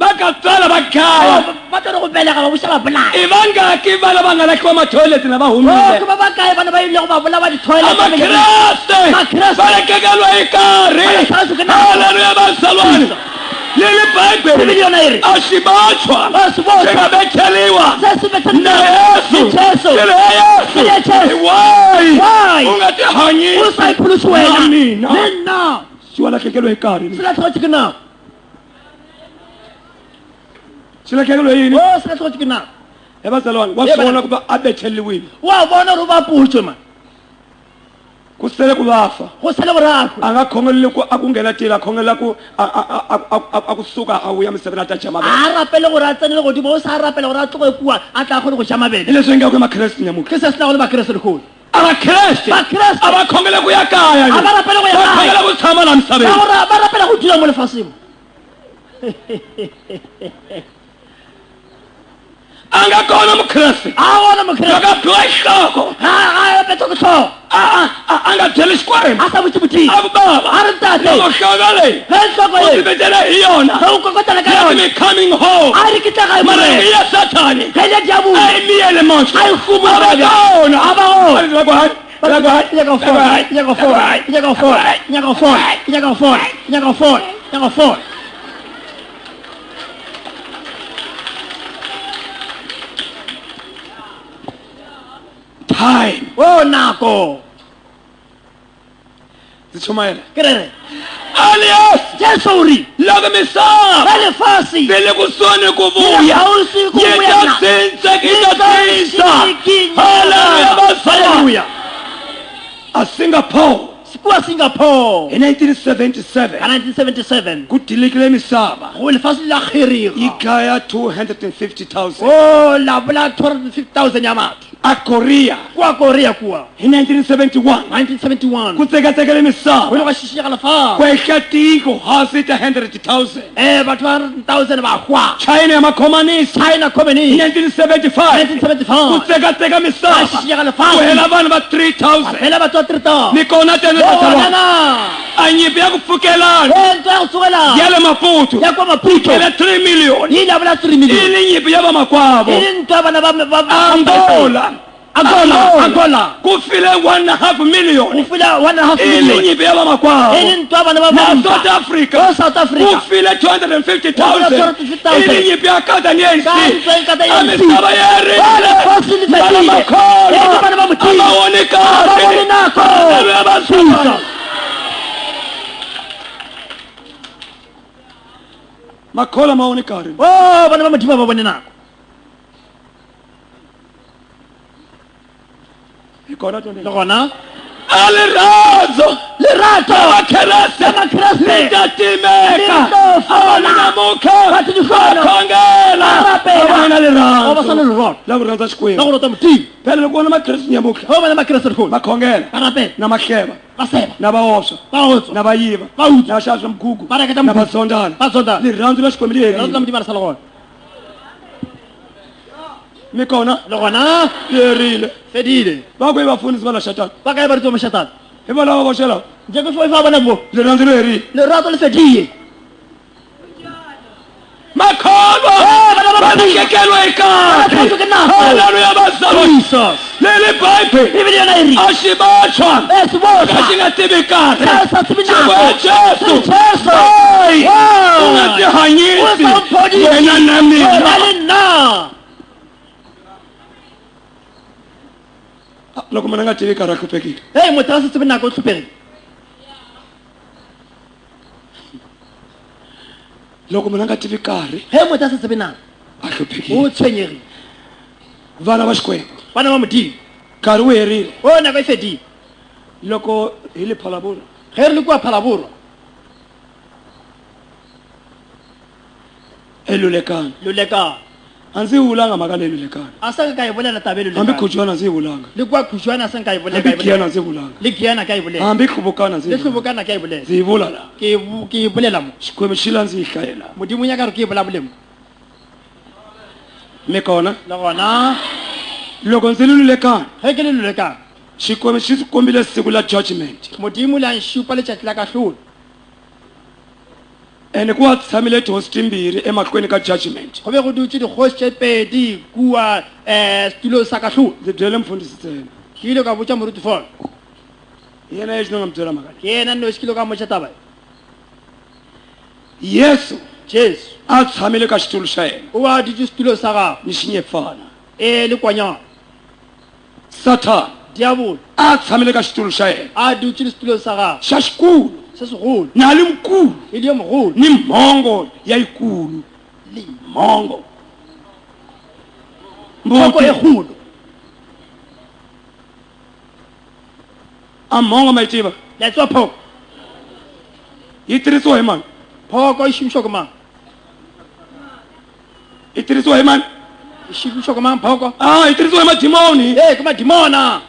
va ka tsala va khaya ba tlo go belega ba buša ba bolaya i vangaki vana va nga lakiwa mathoyileti na va ke humile ba ba kae bana ba ile go ba bola ba dithoile amakreste Makreste. va lekekelwa hi karhi Va lekekelwa hi nkarhi. haleluya vasalwani leli bible bibele yona e re a xi botshwa Va swi botshwa. xi nga vekeliwa se se betha na yesu Jesu. xilo ya yesu Xilo ya Jesu. why Why? u nga ti o hanyisi sa iphološe wena na mina le nna xi wa lahlekeliwe hi karhi se latlhegotse ke nako xi lahlekeliwe yini o se latlhegotse ke nako he vasalwani wa Ye swi bana. vona ku va a betheliwile wa bona gore o ba putswe man ku sele ku vafa go sele borako a nga khongeleli ku a ku nghena tila a khongela ku a kusuka a vuya miseveni a ta dya mavele a rapele gore a tsenele godimo o sa rapele gore a tlogo kua a tla kgone go ja hi mabele leswi engaka i makreste nyamuka ke se se na go le bakeresete lekgolo a vakreste Vakreste. a va khongela ku ya kaya A va rapela ku ya va kaya. khongela ku tshama la misaveni ba rapela go dula mo lefaseng angakona mukhriste awona mukhreste akaphiwa ihloko betokutho angathela isikwembu asabuchibuthi abubaba arintate nohlokale enhloko ye usibethela iyona ukokotela let kayo me coming home arikitaka mara imare iya sathani kele diabu ayimiyele manje ayifumu abakona abakona lakwathi time oh nako zitshumayela kerere alias jesuri loko misaba vele fasi vele kusone Vele kuvuya hausi kubuya na. yetazinze kitazinza Hallelujah. asingapore Sikuwa Singapore in 1977 ka 1977 kudilikile misaba go lefatshe la kgerego ikaya 250,000 oh la bola 250,000 ya matho akorea kwa Korea kuwa in 1971 1971 kutsekatsekele go misaba le ga shishega lefa kwehla tiko hasi ta 100,000 batho ba 100,000 ba hwa china yamakhomanisi China in communist 1975 1975 kutsekatseka misaba shishega lefa kuhela vanhu va 3,000 phela batho ba 3,000 ni kona tena oh batalwa nana anyipi ya kupfukelana ento ya go tsogela yale maputu ya kwa maputo ele 3 million ile bola 3 million ili nyipi ya vamakwavo ile ntwa bana Angola Angola kufile 1.5 million ufila 1.5 ili million nyipi ya vamakwavo ile ntwa bana na South ba Africa oh South Africa kufile 250,000 250,000 ili nyipi ya kada ni AC Kanisa ikata ya amisaba Wale yerile fosi ni fedile. bana makolo Eti bana bamuti. amaonekane Abawoni nako. abasaba makhola maonekane oh bana bamuti ba bone nako ikona tonto le gona alirazo lerato amakherese Amakherese. litatimeka Litofola. abaninamuka Bathi dikgono. bakhongela Arapela. abana o ba lirazo sana le rot la kuranza la xikwembu go rota muti phela loko na makherese nyamuka o bana makrese le khona bakhongela arapela namahleba ba seba nabaosha ba utso nabayiva ba utso nabashasha mgugu ba reketa mgugu. nabazondana ba zonda liranzo la xikwembu rota la leri muti ba sa le gona mikona le gona yerile fedile bakwe bafundisi bala shatana ba kae ba re tso moshatana hiba lava boshela je go fa bana bo liranzo leri lerato le fedile makholwa bana ba banakekelwa ikati Banakekelwa ikati. haleluya bazalwa Jesus leli bhayibheli bibili yona iri ashibatshwa esibotha asingativi kahle Sasa sibinako. Jesu Jesu. Hayi. Wow. ungatihanyisi Usamphodisi. wena namina Wena lina loko mina nga tivi karhi a hluphekile hey motho a se tsebe nako o tlhophegile loko mina nga tivi karhi hey motho a se tsebe nako a hluphekile o tshwenyegile vana va xikwembu bana ba modimo nkarhi wu herile o nako e fedile loko hi le phalabula ge re le kua phalaborwa elulekani lolekana a ndzi yi vulanga mhaka leyi lulekani a sa ka e bolela tabe hambi lolekana khujwana a ndzi yi vulanga le kua khutshwana a sa nka e hambi bolela giyana a ndzi yi vulanga le giana ka e bolela hambi hluvukana a ndzi le yi vulanga tlhobokana ka e bolela ndzi yi vula laha ke e bolela mo xikwembu xi la ndzi yi hlayela modimo nyaka re ke e bola mo mi kona le gona loko ndzi lulekani ge ke le lolekana xikwembu xi kombile siku la judgment modimo le a nšupa letšatši la kahlolo ene ku wa tshamile tihosi timbirhi emahlweni ka judgment go be go dutse dikgosi tše pedi kua setulong sa kahlolo ndzi byele mfundhisi ntsena ke ile ka botša moruti fona yena yexi no nga mi byela mhaka leyi ke yena nnoši ke ile ka motša taba yesu jesu a tshamile ka xitulu xa yena o a dutse setulong sa gago ni xinyefana le kwanyana satani diabolo a tshamile ka xitulu xa yena a dutse le setulong sa gago xa xikulu se segolo na le mkulu e le yo mogolo ni mhongo ya yikulu mhongo thoko e mbuti kgolo a mhongo ma yi tiva la tswa phoko yi tirhisiwa hi mani phoko e šomišwa ke mang yi tirhisiwa hi mani e šomišwa ke mang phoko yi tirhisiwa hi madimoni ke madimona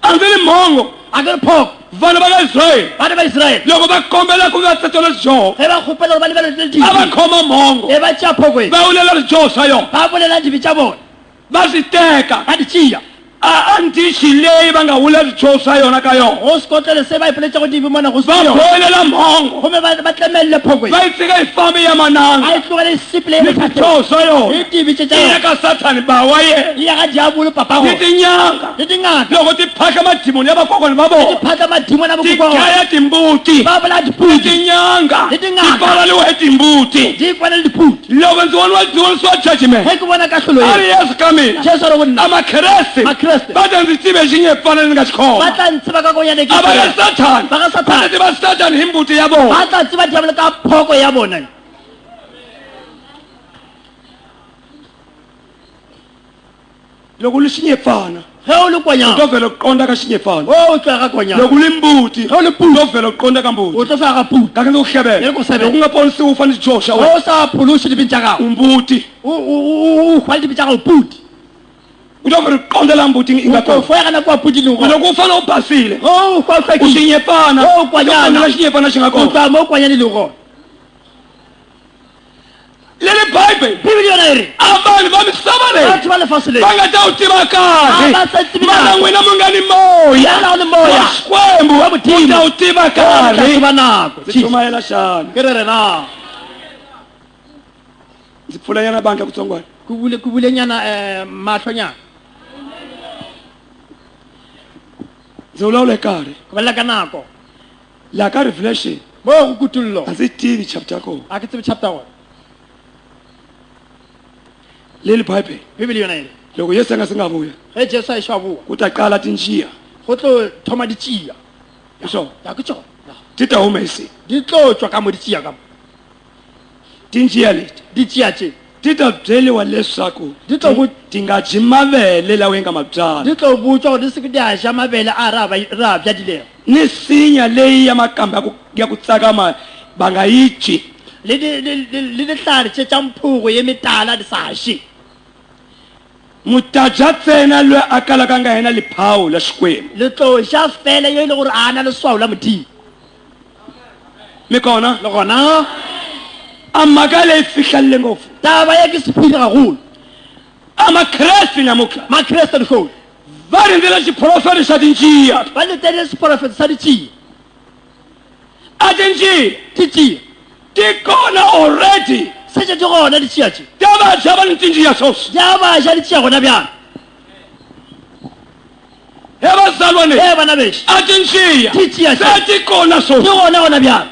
a ndzi li mhongo a ke le phoko vana bakaIsrayeli bana ba Israel loko bakombela ku vatsetela Joe ge ba khopela ba le ba le dibi abakhoma mongo e ba tša phokwe ba ulela Joe sa yona ba bolela dibi tša bona ba siteka ba di tšea andishi leyi va nga wuleli Joe sa yona ka yona go sekotlele se ba ipoletša go dibi mona go va seyo bolela mongo gomme ba tlemelele phokwe va yi tsika yi fambi ya mananga a e tlogele sipile e ni botlhateng Joe sa yona le dibi tše tša iya yona ka Sathane ba wa yena le ya ga diabolo papago ni tinyanga le dingaka loko ti phahla madimoni ya vakokwani va di vona phata madimo na ti bokoko wa dlaya timbuti ba bola ni diputi tinyanga Ni ti tingaka. pfalaliwe timbuti di kwanele diputi loko ndzi vonisiwa judgment ge ke bona kahlolo a ri ye yesu ka mina jesu ro bonna amakreste Makreste. va ta ndzi tive xinyepfana ni nga xi ba khoma tla ntseba ka konyane ke a va ka Sathane ba ka va ta Sathane tiva Sathane hi mbuti ya vona ba tla tseba diabolo ka phoko ya bona loko u ri xinyepfana ge o le u to konyana vhela ku qonda ka xinyepfana o tloya ka konyana loko u ri mbuti ge o le u puti to vhela ku qonda ka mbuti o tlo fega ka puti kake ndzi ku hlevela Ni ku hlevela. loko u nga ponisiwi u fanele joxa ge wena o sa phološe dibi tša gago u mbuti o hwale dibi tša gago puti u to vhela ku qondela mbuti i nga o kona foega na kua puti leng gona loko u fanele u basile o u hwahlwekile xinyepfana Oh, u kwanyana. qondela xinyepfana xi nga o kona tloya mo konyane leng gona leli bible bibele yona e re a vanhu va misava leyi batho ba lefase le va nga ta wu tiva kahle A va ta tivi mana kahle. n'wina mu nga ni moya Yena o le moya. wa xikwembu Wa u Mudzimu. ta wu tiva kahle tlatsiba nako ndzi chumayela xana ke re rena ndzi pfulanyana bandla kutsongwana ku bulenyana mahlonyana ndzi vulavula karhi ku balela ka nako laha ka revelation mo go kutullo a ndzi tivi chapter ya kona a ke tsebe chapter 1 leli bible bibele yona e re loko yesu a nga se nga vuya ge jesu a ešwa boa ku ta qala tinjiya go tlo thoma di tšea hi swona ya ke tsona ti ta humesi di tlo tswa ka mo di tšea ka mo tinjiya leti di tšea tše ti ta byeliwa leswaku Ti ta ku- ti nga dyi mavele lawa yi nga ma byala di tlo botswa gore di seke di a ja mabele a re a bjadilego ni sinya leyi ya makambe ya ku tsakama va nga yi dyi le dihlare tše tša mphogo ye metala di sa še mutadya ntsena loyi a kalaka a nga hena liphawu la xikwembu le tlo ja fela yo e le gore a na leswao la modimo mi kona le gona a mhaka leyi fihlalile ngopfu taba ye ke sephiri gagolo a makreste namuntlha makreste dikgolo va rindzela xiprofeti xa tinjiya ba letele seporofeta sa di tšea a tinjiya di tšea ti kona already setse di gona di tšea tše ta vadya va ni tinjiya sweswi di a ba ja di tšea gona bjana he vazalwane e bana bešo a tinjiya Ti tjiya se tje. ti kona di sweswi gona gona bjana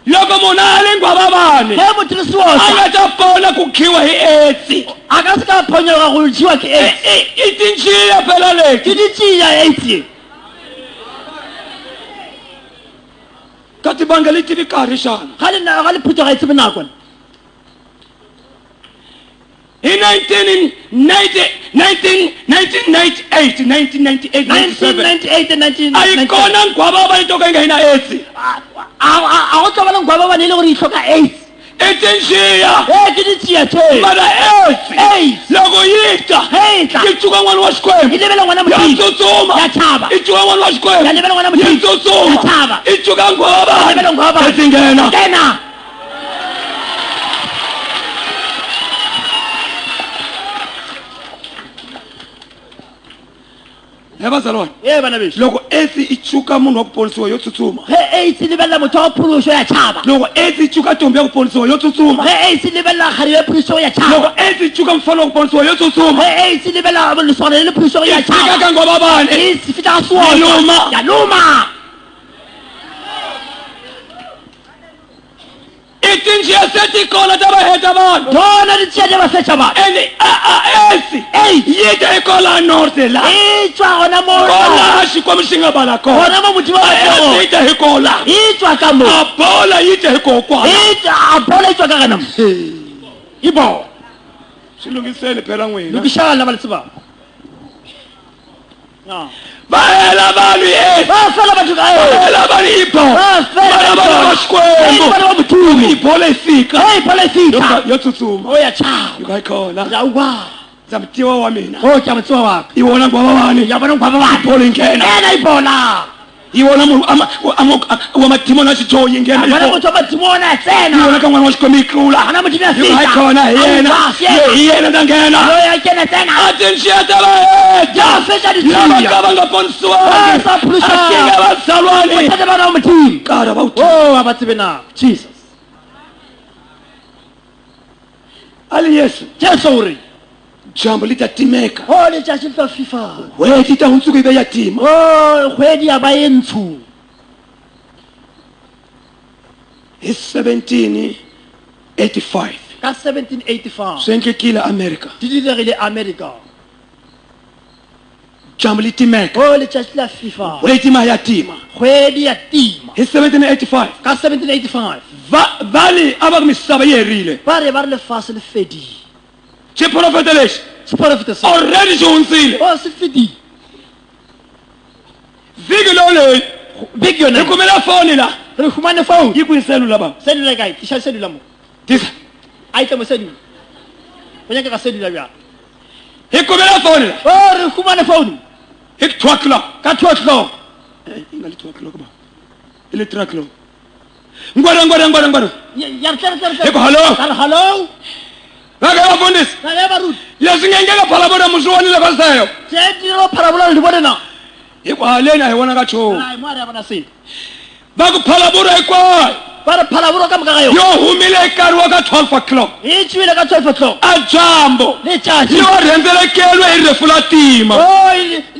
loko munhu a le ngwavavani ge motho le a seosa nga ta pona ku khiwa hi etsi a ka se ka phonyoga go tšewa ke aids i tinjiya phela ke leti di tšea aids ye ka tibanga leti vi karhi xana ga le phuthoga e tsebe nakone hi 1998 1997 1998 and a yi 1999 kona ngwavava yi to ka yi nga hi na etsi a go tlo ba le ngwaba bane e le gore e tlhoka aids i tinjiya e ke di tšea tše mana etsi AIDS. loko yi ta ge e tla yi tsuka n'wana wa e xikwembu lebele ngwana ya modimo tsutsuma ya tšhaba i tsuka n'wana wa xikwembu Ya lebela n'wana yi modimo. tsutsuma Ya tshaba. i tsuka Ya lebela ngwaba ngwavavani bane. eti nghena kena he vazalwane e bana bešo loko etsi i tsuka munhu wa ku ponisiwa yo tsutsuma ge aids e lebelela motho wa phološo ya tšhaba loko etsi i tsuka tombi ya ku ponisiwa yo tsutsuma ge aids e lebelela kgadi ya phološo ya tšhaba loko etsi i tsuka mfana wa ku ponisiwa yo tsutsuma ge aids e lebelela lesogana le le phološo ya i fika tšhaba ka ngwavavani e se fita ga Ya luma. seosa ya loma i tinjiya se ti kona ta va heta vanhu tona di tšea di ba fetša bana and etsi yi ta i kola norte la e tšwa gona mo kolaha xikwembu xi nga bala kona gona mo modimo wa etsi tšeo yi ta hi kola e tšwa ka mo a bola yi ta hi kokwana a bola e tšwa ka gana mo e bona swi lungiseni phela n'wina lokišana ba le tsebang va hela vanhu etsi ba fela batho ka va hela vanhu hi bo ba fela vana va xikwembu bana ba modimo i bola yi fika e bola e fitlha yo tsutsuma o ya tšhaba yi va yi kona ya wa zamtiwa wa mina o ke motsewa wa ka iwona ngwaba bani ya bona ngwaba ba ibhola ingena ena ibola iwona wa matimo na xithoyi ingena bona ibhola motho wa matsimona tsena iwona ka n'wana wa xikwembu itlula ana motho ya hayi fika khona hi yena hi yena ta nghena lo ya kena tsena atinxiyetela ja fetsa di lava tsiya ka va nga ponisiwangi sa phulusa akinga vazalwani bothata ba na mothing kara va uti o a ba tsebe na Jesus ali yesu Jesu uri jambo litatimeka o le tšatši tla fifa weti ta hundzuku ive ya tima o kgwedi ya ba e ntsho hi 1785 ka 1785 swi endlekile america di diregile America jambo litimeka o le tšatši la fifa wetima ya tima kgwedi ya tima hi 1785 ka 1785 vali a va ku misava yi herile ba re lefase le fedile xiprofeta lexi seporofeta se already xi hundzile o se fedile vhiki loleyi big hi yone kumela foni la re humane phone yi kwi selula ba cellular kae ke sha cellular mo tisa a itle mo cellular o nyaka ka cellular bja hi kumela foni la o re humane phone hi 2 o'clock ka 2 o'clock inga li 2 o'clock ba ile 3 o'clock ngwara ya re Eko, hello? hello va ke vafundisi na le ba ruti leswi nge ngeka phalavola muswiwonile vaseyo se dilo pharabola le bona na hi ku haleni a hi vona ka chomu ai mo a re bona se va ku phalavura hinkwayo ba re phalabolo ka moka ga yo yo humile nkarhi wa ka 12 o'clock e tswile ka 12 o'clock a jambo le tšatši yi wa rhendzelekeliwe hi rifu la tima o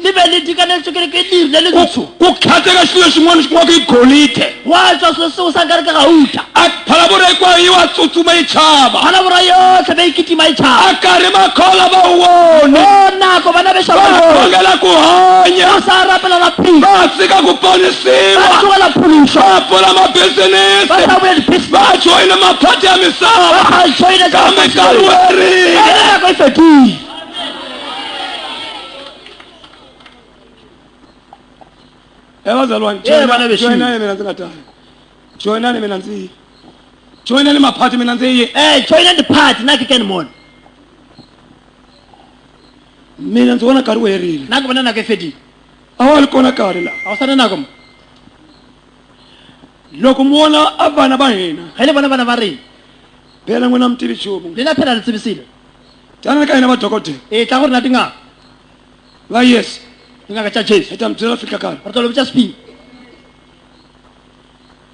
le be le dikanetso ke ke le le ntsho ku khateka xilo xin'wana xin'wana ku yi golide wa tswa selo seo sa nkare ka gauta a phalavura hinkwayo yi wa tsutsuma yi chava phalabora yotlhe ba ikitima e tšhaba a karhi makhola va wu wone o nako bana va bešaa khongela ku hanya ba sa rapela la philo va tshika ku ba ponisiwa tlogela phološo va pfula ba mabhizinisi sa bule dibusiness va joyina maphati ya misava ba joina kambe nkarhi werile nako e fedile vazalwani vana bexintu. joyinani mina ndzi nga tayi joyinani mina ndzi joyinani maphati mina ndzi yi joina dipart na ke kene mona mina ndzi vona nkarhi wu herile nako bona nako e fedile a wa ri kona nkarhi la ga o sana nako mo loko mi vona a vana va hina ge le bona bana ba rena phela n'wina mi tivi nchumu le na phela le tsebisile tanani ka hina vadokodela e tla gore na dingaka va yesu dingaka tša jesu hi ta mi byela fika nkarhi re tolo botša spin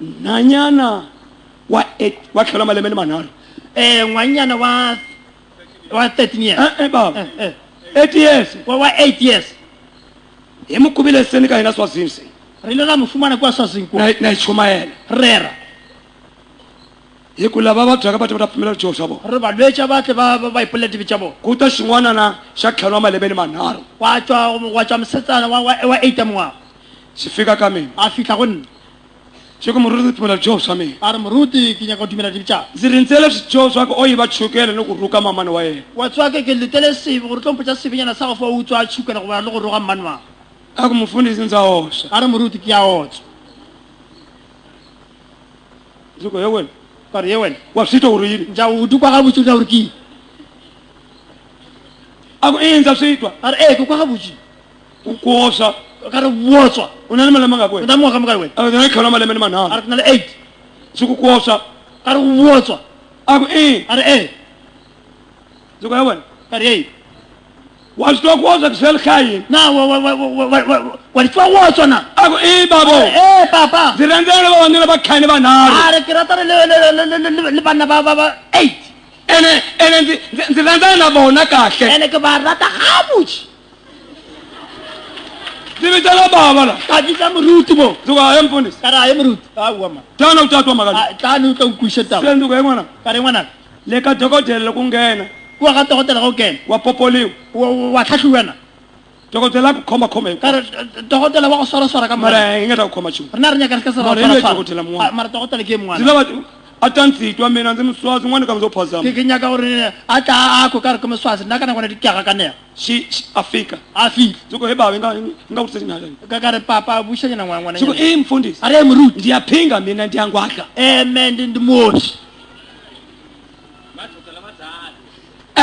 nhanyana wa 8 wa tlhela malembe ni manharhu ngwanyana wa 13 years baba Eh, 8 years wa 8 years hi mi kuvile seni ka hina swazinsi re ile ra mo fumana kwa swazinko na hi chumayela rera hi ku lava va byaka va ta va ta pfumela rijoho swa vona re balwetša batle ba ipolela dibe tša bona ku ta xin'wanana xa tlhelo wa malembe ni manharhu wa tšwa mosetsana wa 8 mongwaga xi fika ka mina a fitlha go nna xi ku muruti pfumela rijoho swa mina a re moruti ke nyaka go dumela dibe tša ndzi rindzele swijoho swa ku o yiva chukele ni ku ruka mamani wa yena wa tswa ke letele sebe gore tlompotša sebenyana sa go fa o tswa a tšhukela go bona le go roga mmane wago a ku mufundhisi ndza hoxa a re moruti ke ya otswa ndzi ku he wena ka re ye wena wa swi twa ku ri yini nja o dukwa gabotse o tla gore ke a ku ndza swi twa a re ke kwa gabotse ku hoxa ka re wotswa u na ni malembe nga ku o wena ta moga mo ka re wena a ku na tlhelo wa malembe ni a manharhu re ke na le 8 ndzi ku hoxa ka re wotswa a ku a re ndzi ku he wena ka re wa swi twa ku hoxa ku sele khayini na wa di tswa wotswa na a ku babo papa ndzi rhandzela vavanuna va khayini vanharhu a re ke rata le banna ba 8 ene ndzi rhandzana na vona kahle ene ke ba rata gabotse ndzi vitela bava la ka bitsa moruti mo ndzi ku haye mfundhisi ka re a ye moruti aowa ma tana u tatwa maka tlane o tla nkwiše taba se ndzi ku he n'wana ka re ngwanaka le ka dokodela loko nghena kua ga tokotela go kena wa popoliwa wa tlhatlhiwena dokodela a ku khomakhoma hi ka re tokotela wa go swaraswara ka mara mara hi nga ta ku khoma nchumu rena re nyaka re ka se Mara hi le dokotela mun'wana. mara tokotela ke ndzi mongwana lava a ta ndzi twa mina ndzi miswazi n'wana ka mi zo phazama ke nyaka gore a tla ako ka re ke moswasi nna ka nakona dikiaga ka nega a fika a fitlha ndzi ku he bava nga vutisa tinhala ka re papa bušanyana ngwana ndzi ku mfundhisi a re ye moruti ndiyaphinga mina ndiyangwadla me ndi moši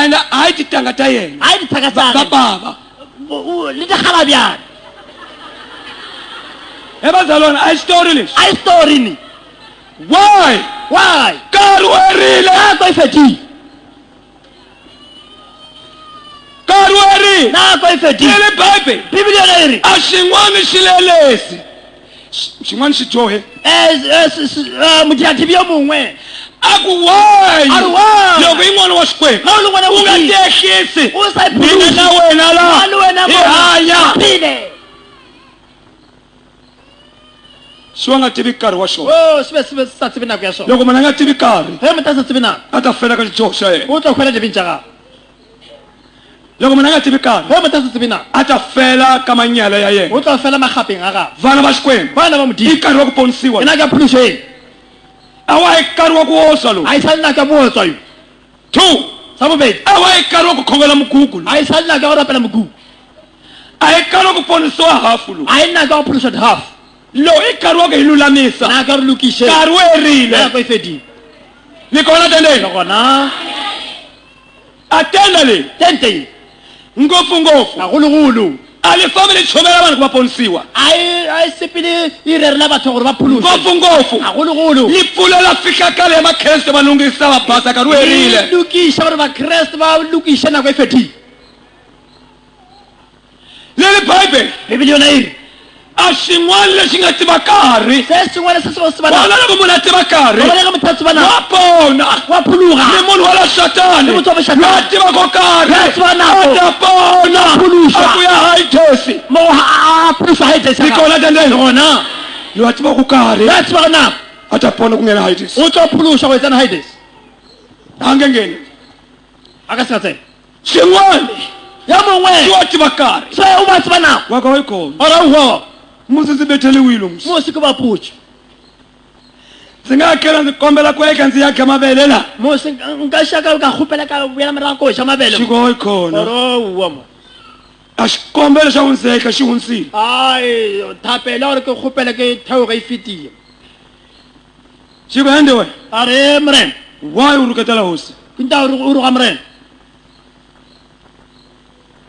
and hayi ditanga ta yena a di thaka ba tsa baba le dikgala bjana ebazalwana a story lexi a story ni why nkarhi wo herile nako e fetile nkarhi wo herile nako e fetile le bible bibele yona e re a xin'wana xilelesi xin'wana xi johe modiativi yo mongwe a ku why A ri why? loko yin'wana wa xikwembu ga o le ngwana u nga modimo. tiehlisi O sa mina na wena la le wena hi hanya phile xi wa nga tivi nkarhi wa xona o se be sa tsebe nako ya sona loko munhu a nga tivi nkarhi ge motho a sa tsebe nako a ta fela ka xijoho xa yena o tla kgwela dibeng tša gago loko munhu a nga tivi nkarhi ge motho a sa tsebe nako a ta fela ka manyala ya yena o tla fela magapeng a gago vana va xikwembu bana ba i modimo nkarhi wa ku ponisiwa ke nako ya pholoso eng a wa hi nkarhi wa ku osa lowu a e sa le nako ya bootswa yo 2 sa bobedi a wa hi nkarhi wa ku khongela mugugu lowu a e sa le nako ya go rapela mokuku a hi nkarhi wa ku ponisiwa hafu lowu a e nako ya go pholosa dihafu lowu i nkarhi wa ku hi lulamisa nako ya re lokise nkarhi wo herile nako e fedile ni kona le tendeni gona atenda leyi tente ngopfungopfu gagologolo a li fambi li chomela vanhu ku va ponisiwa a e sepele e rerela batho gore ba pholose ngopfungopfu gagologolo li pfulela fikakale ya makreste va lunghisa va basa nkarhi wo e herile lokisa gore bakreste ba lokise nako e fedile leli bible bibele yona e re a xin'wana lexi nga tiva nkarhi se sengwe le se se se vona bana loko munhu a tiva nkarhi go bana ka motho a tsebana wa pona wa phologa ni munhu wa la xatani Ni muthu wa Xatani. loyi a tivaka nkarhi Ya tiva nako. a ta pona Phuluxa. a ku ya haidesi mo a pholosa ha ni kona tendeni gona loyi a tivaka nkarhi ya tseba nako a ta pona ku nghena haidesi o tlo pholosa go etsana haides a nge ngheni a ka se ka tsena xin'wana ya xi mongwe wa tiva nkarhi se o ba tseba nako wa ka wa yi kona ora uho musi ndzi betheliwile musi mo se ke ba putsa ndzi nga kela ndzi kombela ku eka ndzi ya kha mavele la mo se nka shaka ka khupela ka buyela morago ko ja mabele xi ko yi kona ora uho mo a xikombelo xa wunseka xi wunsile ai thapela gore ke khupela ke theo ga e fetile xi ku ende we are mren why u ruketela hosi ke nta o ruga mren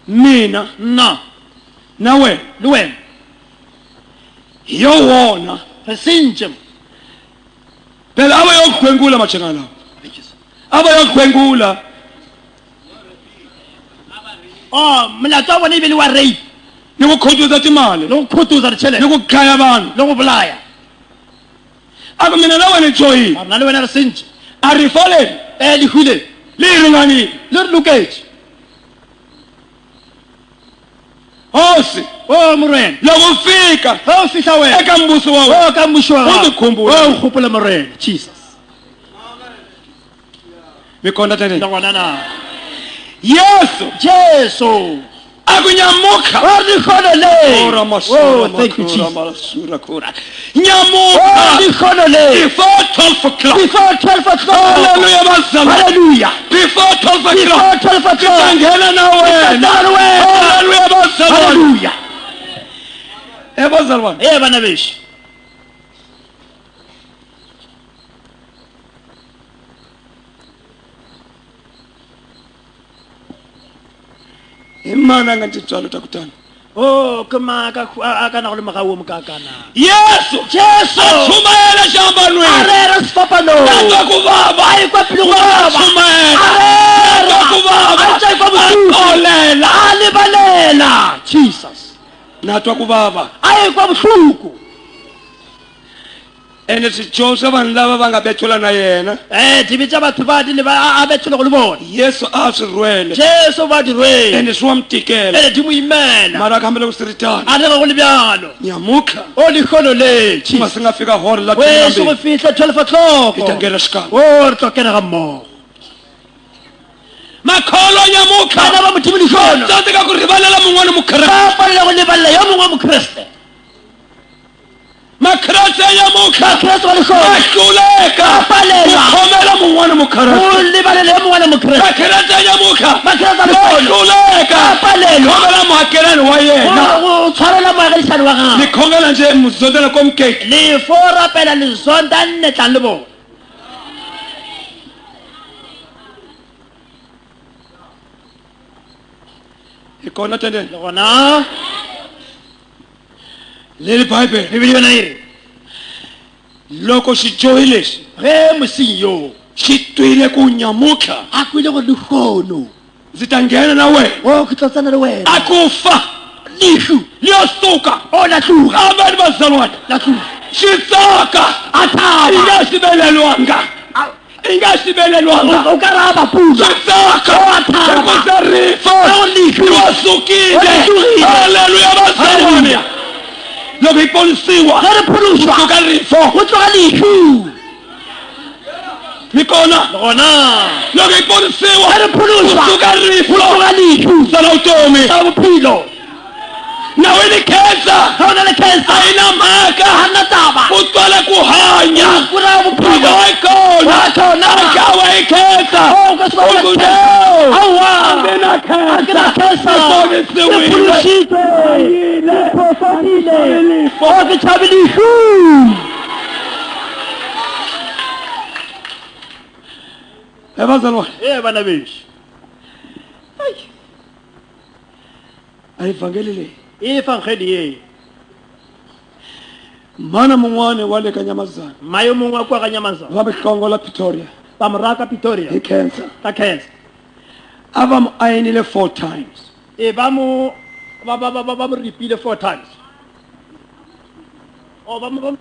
mina na na wena le wena hi yo wona re sentse phela a va yo khwengula machanga lawa a va yo khwengula oh molato wa bona e be le wa rape ni ku khotuza timali le go khutuza ni ditšhelete ku khaya vanhu le go bolaya a ku mina na wena joyini a rena le wena re sentse a ri foleni le hwile le yi ringanile le re loketse hosi o morena loko u fika ge o fitlha wena eka mbuso wa wena o ka mmušo wa O gago dikhumbula. o kgopole morena jesus mi kona le tani gona na yesu jesu a ku nyamuka o re dikgonole ora oh masura thank you jesus masura kura o nyamuka dikgonole before 12 o'clock before 12 o'clock haleluya bazalwa hallelujah before 12 o'clock before 12 o'clock ngena na wena Ngena na wena. haleluya bazalwa hallelujah bazalwa bana beshi imana nga ntitswalo takutani oh ke maka a ka na go le magawo mo ka kana yesu jesu achumayela xambanweni arera sifapano natwa ku vava ai kwa pele go baba achumayela natwa ku vava a tsai kwa bosuku akolela a lebalela jesus natwa ku vava ai kwa bosuku ene swijoho swa vanhu lava va nga bethola na yena dibe tša batho ba di le ba a betshole go le bona yesu a swi rhwele jesu ba di rwele ene swi wa mi tikela ene di mo imela mara a kambela ku swi ri tano a rega go le bjalo nyamuka o dikgono le ku nga jesus se nga fika hore la weso go tinambili fitlha 12 o'clock i ta nghena xikan'we o re tlo kena ga mmogo makholo nyamuka bana ba modimo dikgono tsandzeka ku rivalela mun'wana mukreste ba palela go lebalela yo mongwe mokreste makreste nyamuka bakreste ba dikgono va hluleka ku palelwa khomela mun'wana go mukreste lebalela yo mongwe mokreste makreste nyamuka bakreste ba va dikgono hluleka ba palelwa khomela muhakelani wa yena go tshwarela moagelisane wa ni gago khongela nje muzondela komkeki le fo rapela lezonda nnetlang le bona e kona tendele le gona le le bible bibele yona e re loko xi joyi lexi ge mosenyi yo xi twile ku nyamuka a kwile gore legono ndzi ta nghena na wena o ke tlotsana le wena a ku fa lehu liyosuka o la tloga amen bazalwane la tloga xi tsaka a i thaba nga sibelelwanga i nga sibelelwanga o ka raba pula xi tsaka hikuza rifa liwasukile haleluya bazalwane loko hi ponisiwa ge re phološwa suka rifo go tloga lehu hi kona le gona loko hi ponisiwa ge re phološwa suka go rifo tloga lehu sala vutomi sa bophelo nawe ni khensa ga o na le a cancer yi na mhaka ga nna taba u twala ku hanya o ra bophelo wa kona Wa kona. akawa hi khensa o ka se ba Uku le no. awa Ndena a ke na khensa cancer Iponisiwile. le phološitse le phofadile o ke tšhabe lehu bazalwane e bana bešo ayivangeli leyi e fangedi ye mana mun'wana wa le ka nyamazana mayo mongwe a kwa ga nyamazana va mihlongo la Pretoria ba moraka Pretoria hi cancer ka cancer a va mu ayinile 4 times e ba mo ripile 4 times o ba mo